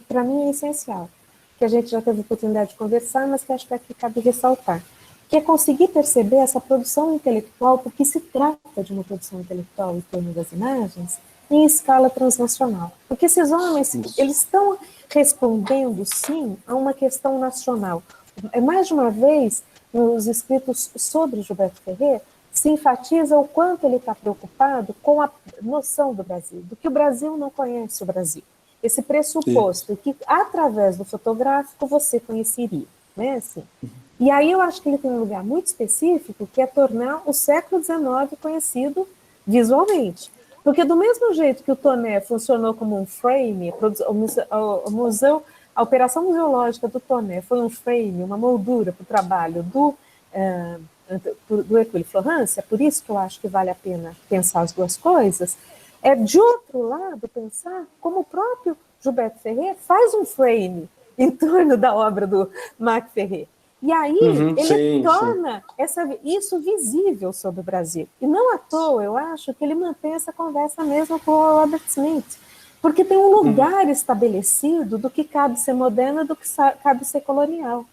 para mim, é essencial, que a gente já teve oportunidade de conversar, mas que acho que aqui cabe ressaltar, que é conseguir perceber essa produção intelectual, porque se trata de uma produção intelectual em torno das imagens, em escala transnacional. Porque esses homens, eles estão respondendo, sim, a uma questão nacional. Mais de uma vez, nos escritos sobre Gilberto Ferrer, se enfatiza o quanto ele está preocupado com a noção do Brasil, do que o Brasil não conhece o Brasil. Esse pressuposto que, através do fotográfico, você conheceria. Né? Assim. E aí eu acho que ele tem um lugar muito específico, que é tornar o século XIX conhecido visualmente. Porque do mesmo jeito que o Toné funcionou como um frame, a operação museológica do Toné foi um frame, uma moldura para o trabalho do Hercule Florence, é por isso que eu acho que vale a pena pensar as duas coisas, é de outro lado pensar como o próprio Gilberto Ferrer faz um frame em torno da obra do Marc Ferrer. E aí ele torna isso visível sobre o Brasil. E não à toa, eu acho que ele mantém essa conversa mesmo com o Robert Smith, porque tem um lugar estabelecido do que cabe ser moderno e do que cabe ser colonial.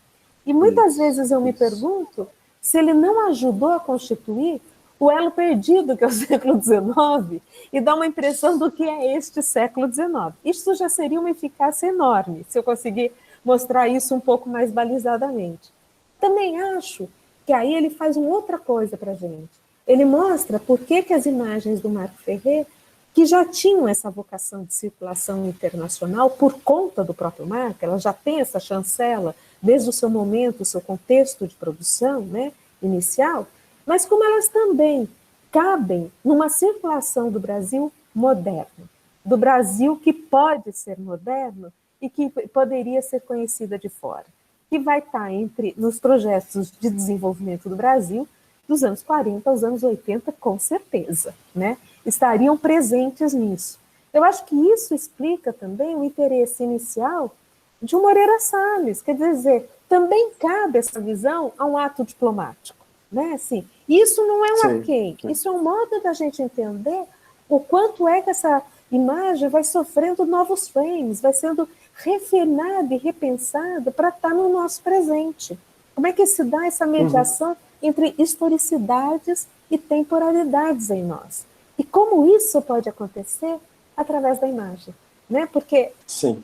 E muitas vezes eu me pergunto se ele não ajudou a constituir o elo perdido, que é o século XIX, e dá uma impressão do que é este século XIX. Isso já seria uma eficácia enorme, se eu conseguir mostrar isso um pouco mais balizadamente. Também acho que aí ele faz uma outra coisa para a gente. Ele mostra por que as imagens do Marco Ferrer, que já tinham essa vocação de circulação internacional por conta do próprio Marco, ela já tem essa chancela desde o seu momento, o seu contexto de produção, né, inicial, mas como elas também cabem numa circulação do Brasil moderno, do Brasil que pode ser moderno e que poderia ser conhecida de fora, que vai estar nos projetos de desenvolvimento do Brasil dos anos 40 aos anos 80, com certeza, né? Estariam presentes nisso. Eu acho que isso explica também o interesse inicial de um Moreira Salles, quer dizer, também cabe essa visão a um ato diplomático, né? Assim, isso não é um arquém, isso é um modo da gente entender o quanto é que essa imagem vai sofrendo novos frames, vai sendo refinada e repensada para estar no nosso presente. Como é que se dá essa mediação entre historicidades e temporalidades em nós? E como isso pode acontecer através da imagem, né? Porque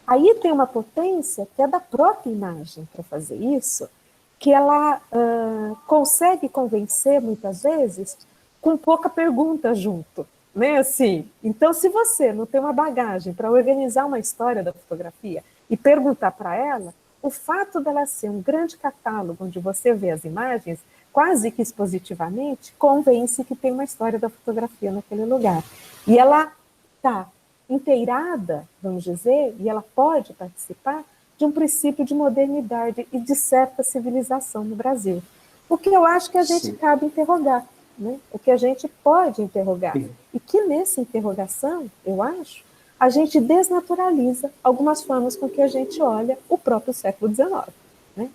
aí tem uma potência que é da própria imagem para fazer isso, que ela consegue convencer, muitas vezes, com pouca pergunta junto. Né? Assim, então, se você não tem uma bagagem para organizar uma história da fotografia e perguntar para ela, o fato dela ser um grande catálogo onde você vê as imagens, quase que expositivamente, convence que tem uma história da fotografia naquele lugar. E ela está inteirada, vamos dizer, e ela pode participar de um princípio de modernidade e de certa civilização no Brasil. O que eu acho que a gente cabe interrogar, né? O que a gente pode interrogar. E que nessa interrogação, eu acho, a gente desnaturaliza algumas formas com que a gente olha o próprio século XIX. Né?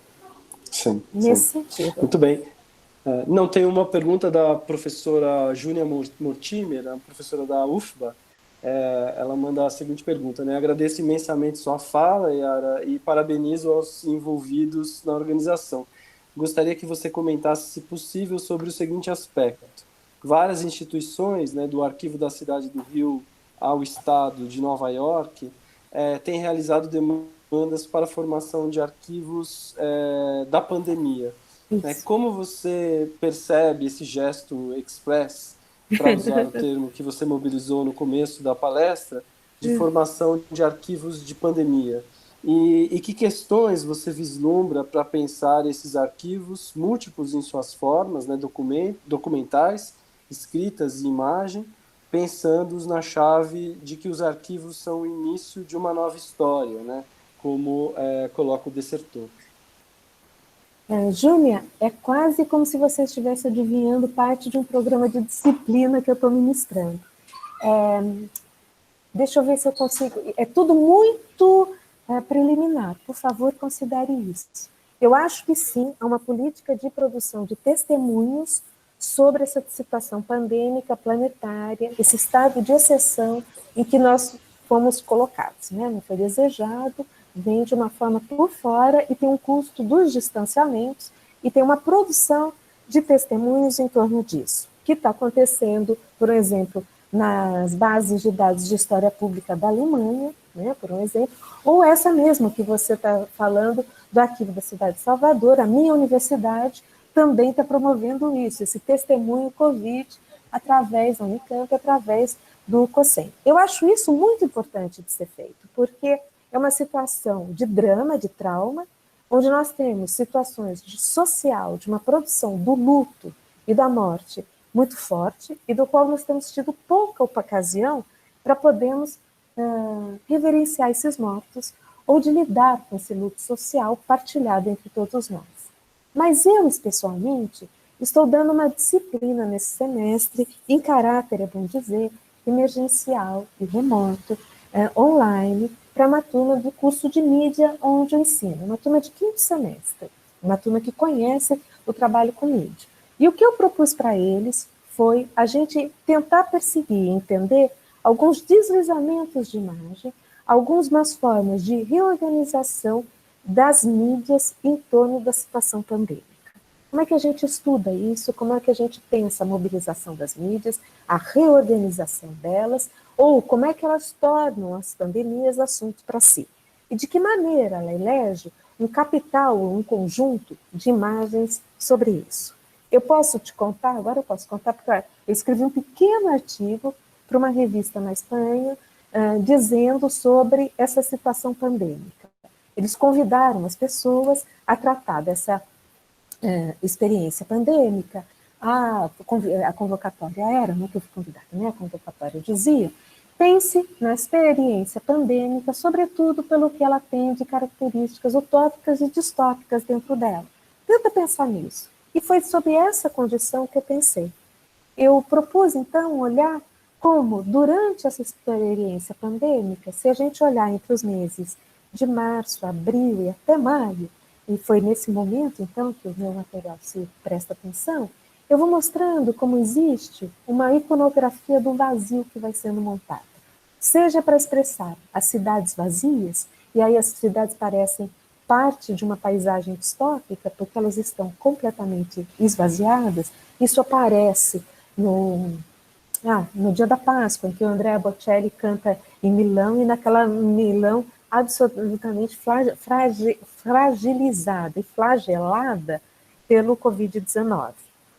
Nesse sentido. Muito bem. Não, tem uma pergunta da professora Júnia Mortimer, a professora da UFBA. Ela manda a seguinte pergunta, né? Agradeço imensamente sua fala, Yara, e parabenizo aos envolvidos na organização. Gostaria que você comentasse, se possível, sobre o seguinte aspecto. Várias instituições, né, do Arquivo da Cidade do Rio ao Estado de Nova York, têm realizado demandas para a formação de arquivos da pandemia. Né? Como você percebe esse gesto express, para usar o termo que você mobilizou no começo da palestra, de formação de arquivos de pandemia? E que questões você vislumbra para pensar esses arquivos, múltiplos em suas formas, né, documentais, escritas e imagem, pensando-os na chave de que os arquivos são o início de uma nova história, né, como coloca o Dessertor. Júnia, é quase como se você estivesse adivinhando parte de um programa de disciplina que eu estou ministrando. Deixa eu ver se eu consigo... É tudo muito preliminar. Por favor, considere isso. Eu acho que sim, há uma política de produção de testemunhos sobre essa situação pandêmica, planetária, esse estado de exceção em que nós fomos colocados. Né? Não foi desejado, vem de uma forma por fora e tem um custo dos distanciamentos e tem uma produção de testemunhos em torno disso, que está acontecendo, por exemplo, nas bases de dados de história pública da Alemanha, né, por um exemplo, ou essa mesmo que você está falando do Arquivo da Cidade de Salvador, a minha universidade também está promovendo isso, esse testemunho Covid, através da Unicamp, através do COSEM. Eu acho isso muito importante de ser feito, porque é uma situação de drama, de trauma, onde nós temos situações de social, de uma produção do luto e da morte muito forte, e do qual nós temos tido pouca ocasião para podermos reverenciar esses mortos ou de lidar com esse luto social partilhado entre todos nós. Mas eu, especialmente, estou dando uma disciplina nesse semestre, em caráter, é bom dizer, emergencial e remoto, online, para uma turma do curso de mídia onde eu ensino, uma turma de 5º semestre. uma turma que conhece o trabalho com mídia. E o que eu propus para eles foi a gente tentar perseguir, entender alguns deslizamentos de imagem, algumas formas de reorganização das mídias em torno da situação pandêmica. Como é que a gente estuda isso? Como é que a gente pensa a mobilização das mídias, a reorganização delas, ou como é que elas tornam as pandemias assunto para si? E de que maneira ela elege um capital, um conjunto de imagens sobre isso? Eu posso te contar, agora eu posso contar, porque eu escrevi um pequeno artigo para uma revista na Espanha, dizendo sobre essa situação pandêmica. Eles convidaram as pessoas a tratar dessa experiência pandêmica. A convocatória era, não que eu fui convidada, né? A convocatória dizia: pense na experiência pandêmica, sobretudo pelo que ela tem de características utópicas e distópicas dentro dela. Tenta pensar nisso. E foi sob essa condição que eu pensei. Eu propus, então, olhar como, durante essa experiência pandêmica, se a gente olhar entre os meses de março, abril e até maio, e foi nesse momento, então, que o meu material se presta atenção, eu vou mostrando como existe uma iconografia do vazio que vai sendo montada. Seja para expressar as cidades vazias, e aí as cidades parecem parte de uma paisagem distópica, porque elas estão completamente esvaziadas. Isso aparece no dia da Páscoa, em que o Andrea Bocelli canta em Milão, e naquela Milão absolutamente fragilizada e flagelada pelo Covid-19.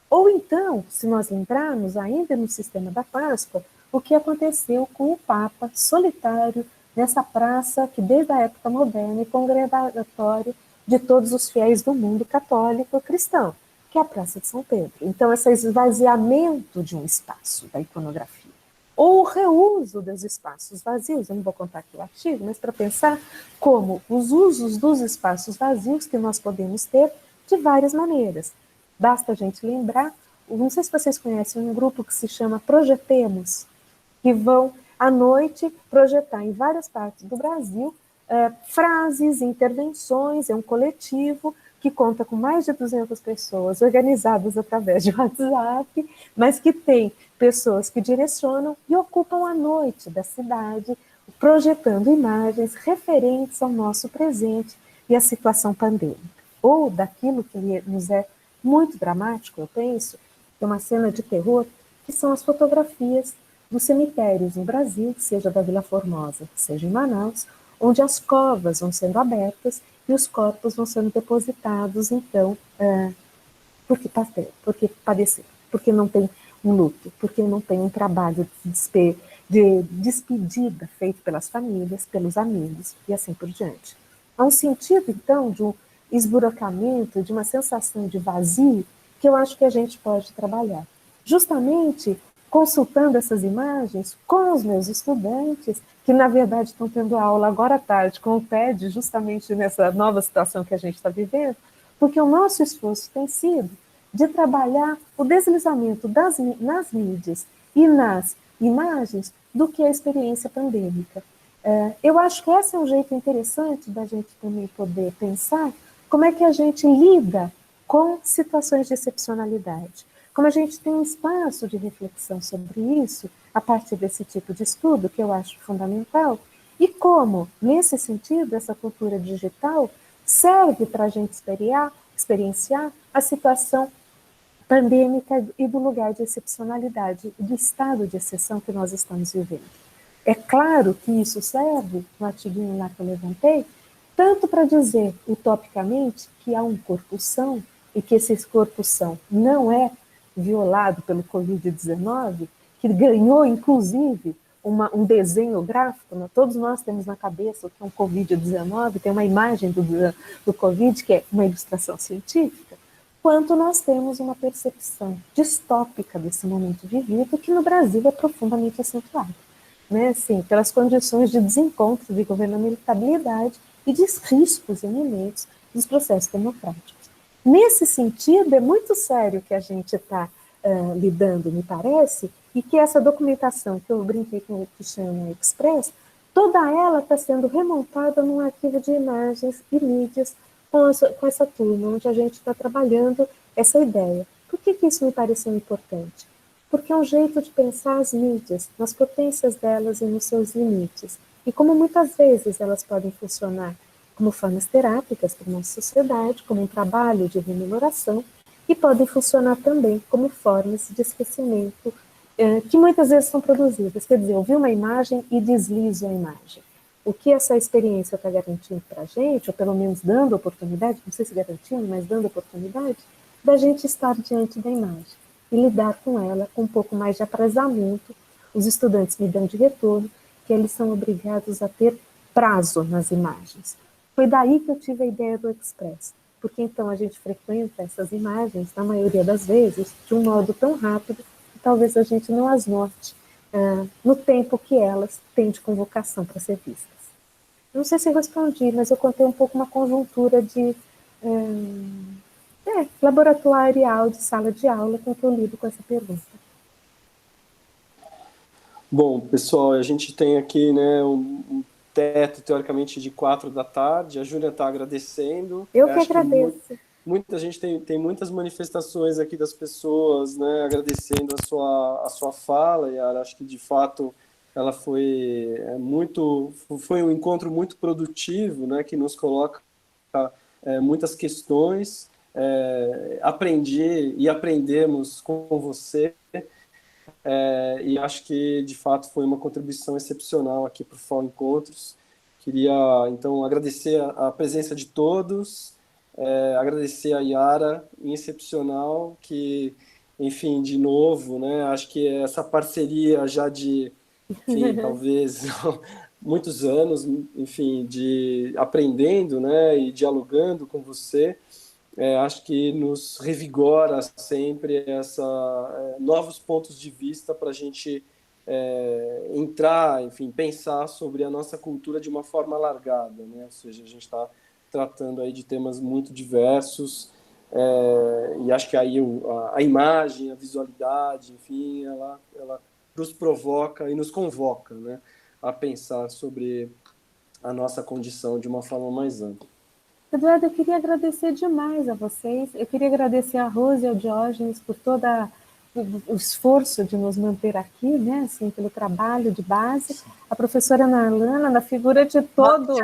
Ou então, se nós lembrarmos, ainda no sistema da Páscoa, o que aconteceu com o Papa solitário nessa praça que, desde a época moderna, é congregatório de todos os fiéis do mundo católico e cristão, que é a Praça de São Pedro. Então, esse esvaziamento de um espaço da iconografia, ou o reuso dos espaços vazios, eu não vou contar aqui o artigo, mas para pensar como os usos dos espaços vazios que nós podemos ter de várias maneiras. Basta a gente lembrar, não sei se vocês conhecem um grupo que se chama Projetemos, que vão, à noite, projetar em várias partes do Brasil frases, intervenções, é um coletivo que conta com mais de 200 pessoas organizadas através de WhatsApp, mas que tem pessoas que direcionam e ocupam a noite da cidade, projetando imagens referentes ao nosso presente e à situação pandêmica. Ou daquilo que nos é muito dramático, eu penso, é uma cena de terror, que são as fotografias dos cemitérios no Brasil, seja da Vila Formosa, seja em Manaus, onde as covas vão sendo abertas e os corpos vão sendo depositados, então, porque padeceram, porque não tem um luto, porque não tem um trabalho de despedida feito pelas famílias, pelos amigos e assim por diante. Há um sentido, então, de um esburacamento, de uma sensação de vazio que eu acho que a gente pode trabalhar. Justamente consultando essas imagens com os meus estudantes, que na verdade estão tendo aula agora à tarde com o TED, justamente nessa nova situação que a gente está vivendo, porque o nosso esforço tem sido de trabalhar o deslizamento nas mídias e nas imagens do que a experiência pandêmica. Eu acho que esse é um jeito interessante da gente também poder pensar como é que a gente lida com situações de excepcionalidade. Como a gente tem um espaço de reflexão sobre isso, a partir desse tipo de estudo, que eu acho fundamental, e como, nesse sentido, essa cultura digital serve para a gente experienciar a situação pandêmica e do lugar de excepcionalidade, do estado de exceção que nós estamos vivendo. É claro que isso serve, no artiguinho lá que eu levantei, tanto para dizer, utopicamente, que há um corpo-são e que esse corpo-são não é violado pelo Covid-19, que ganhou, inclusive, um desenho gráfico, né? Todos nós temos na cabeça o que é um Covid-19, tem uma imagem do Covid, que é uma ilustração científica, quanto nós temos uma percepção distópica desse momento vivido, que no Brasil é profundamente acentuado, né? Assim, pelas condições de desencontro de governabilidade e de riscos iminentes dos processos democráticos. Nesse sentido, é muito sério que a gente está lidando, me parece, e que essa documentação que eu brinquei com o que chama Express, toda ela está sendo remontada num arquivo de imagens e mídias com essa turma, onde a gente está trabalhando essa ideia. Por que isso me pareceu importante? Porque é um jeito de pensar as mídias, nas potências delas e nos seus limites, e como muitas vezes elas podem funcionar como formas terápicas para a nossa sociedade, como um trabalho de rememoração, e podem funcionar também como formas de esquecimento, que muitas vezes são produzidas. Quer dizer, eu vi uma imagem e deslizo a imagem. O que essa experiência está garantindo para a gente, ou pelo menos dando oportunidade, não sei se garantindo, mas dando oportunidade, da gente estar diante da imagem e lidar com ela com um pouco mais de aprasamento. Os estudantes me dão de retorno que eles são obrigados a ter prazo nas imagens. Foi daí que eu tive a ideia do Express, porque então a gente frequenta essas imagens, na maioria das vezes, de um modo tão rápido que talvez a gente não as note no tempo que elas têm de convocação para ser vistas. Não sei se eu respondi, mas eu contei um pouco uma conjuntura de laboratorial, de sala de aula, com que eu lido com essa pergunta. Bom, pessoal, a gente tem aqui, né, um teto, teoricamente, de 4 da tarde. A Júlia está agradecendo. Eu que agradeço. Muita gente tem muitas manifestações aqui das pessoas, né, agradecendo a sua fala, e acho que, de fato, ela foi um encontro muito produtivo, né, que nos coloca muitas questões. Aprendi e aprendemos com você, e acho que, de fato, foi uma contribuição excepcional aqui para o FAO Encontros. Queria, então, agradecer a presença de todos, agradecer a Yara, em excepcional, que, enfim, de novo, né, acho que essa parceria já de, enfim, talvez muitos anos, enfim, de aprendendo, né, e dialogando com você, acho que nos revigora sempre novos pontos de vista para a gente entrar, enfim, pensar sobre a nossa cultura de uma forma alargada, né? Ou seja, a gente está tratando aí de temas muito diversos, e acho que aí a imagem, a visualidade, enfim, ela nos provoca e nos convoca, né, a pensar sobre a nossa condição de uma forma mais ampla. Eduardo, eu queria agradecer demais a vocês. Eu queria agradecer a Rose e ao Diógenes por todo o esforço de nos manter aqui, né, assim, pelo trabalho de base. A professora Ana Alana, na figura de todo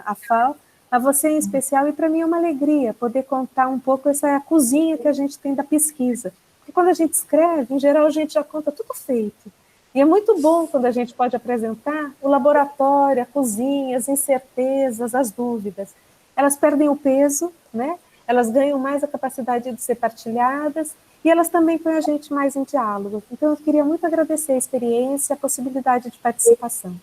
a FAO, a você em especial, e para mim é uma alegria poder contar um pouco essa cozinha que a gente tem da pesquisa. Porque quando a gente escreve, em geral, a gente já conta tudo feito. E é muito bom quando a gente pode apresentar o laboratório, a cozinha, as incertezas, as dúvidas. Elas perdem o peso, né? Elas ganham mais a capacidade de ser partilhadas e elas também põem a gente mais em diálogo. Então, eu queria muito agradecer a experiência, a possibilidade de participação.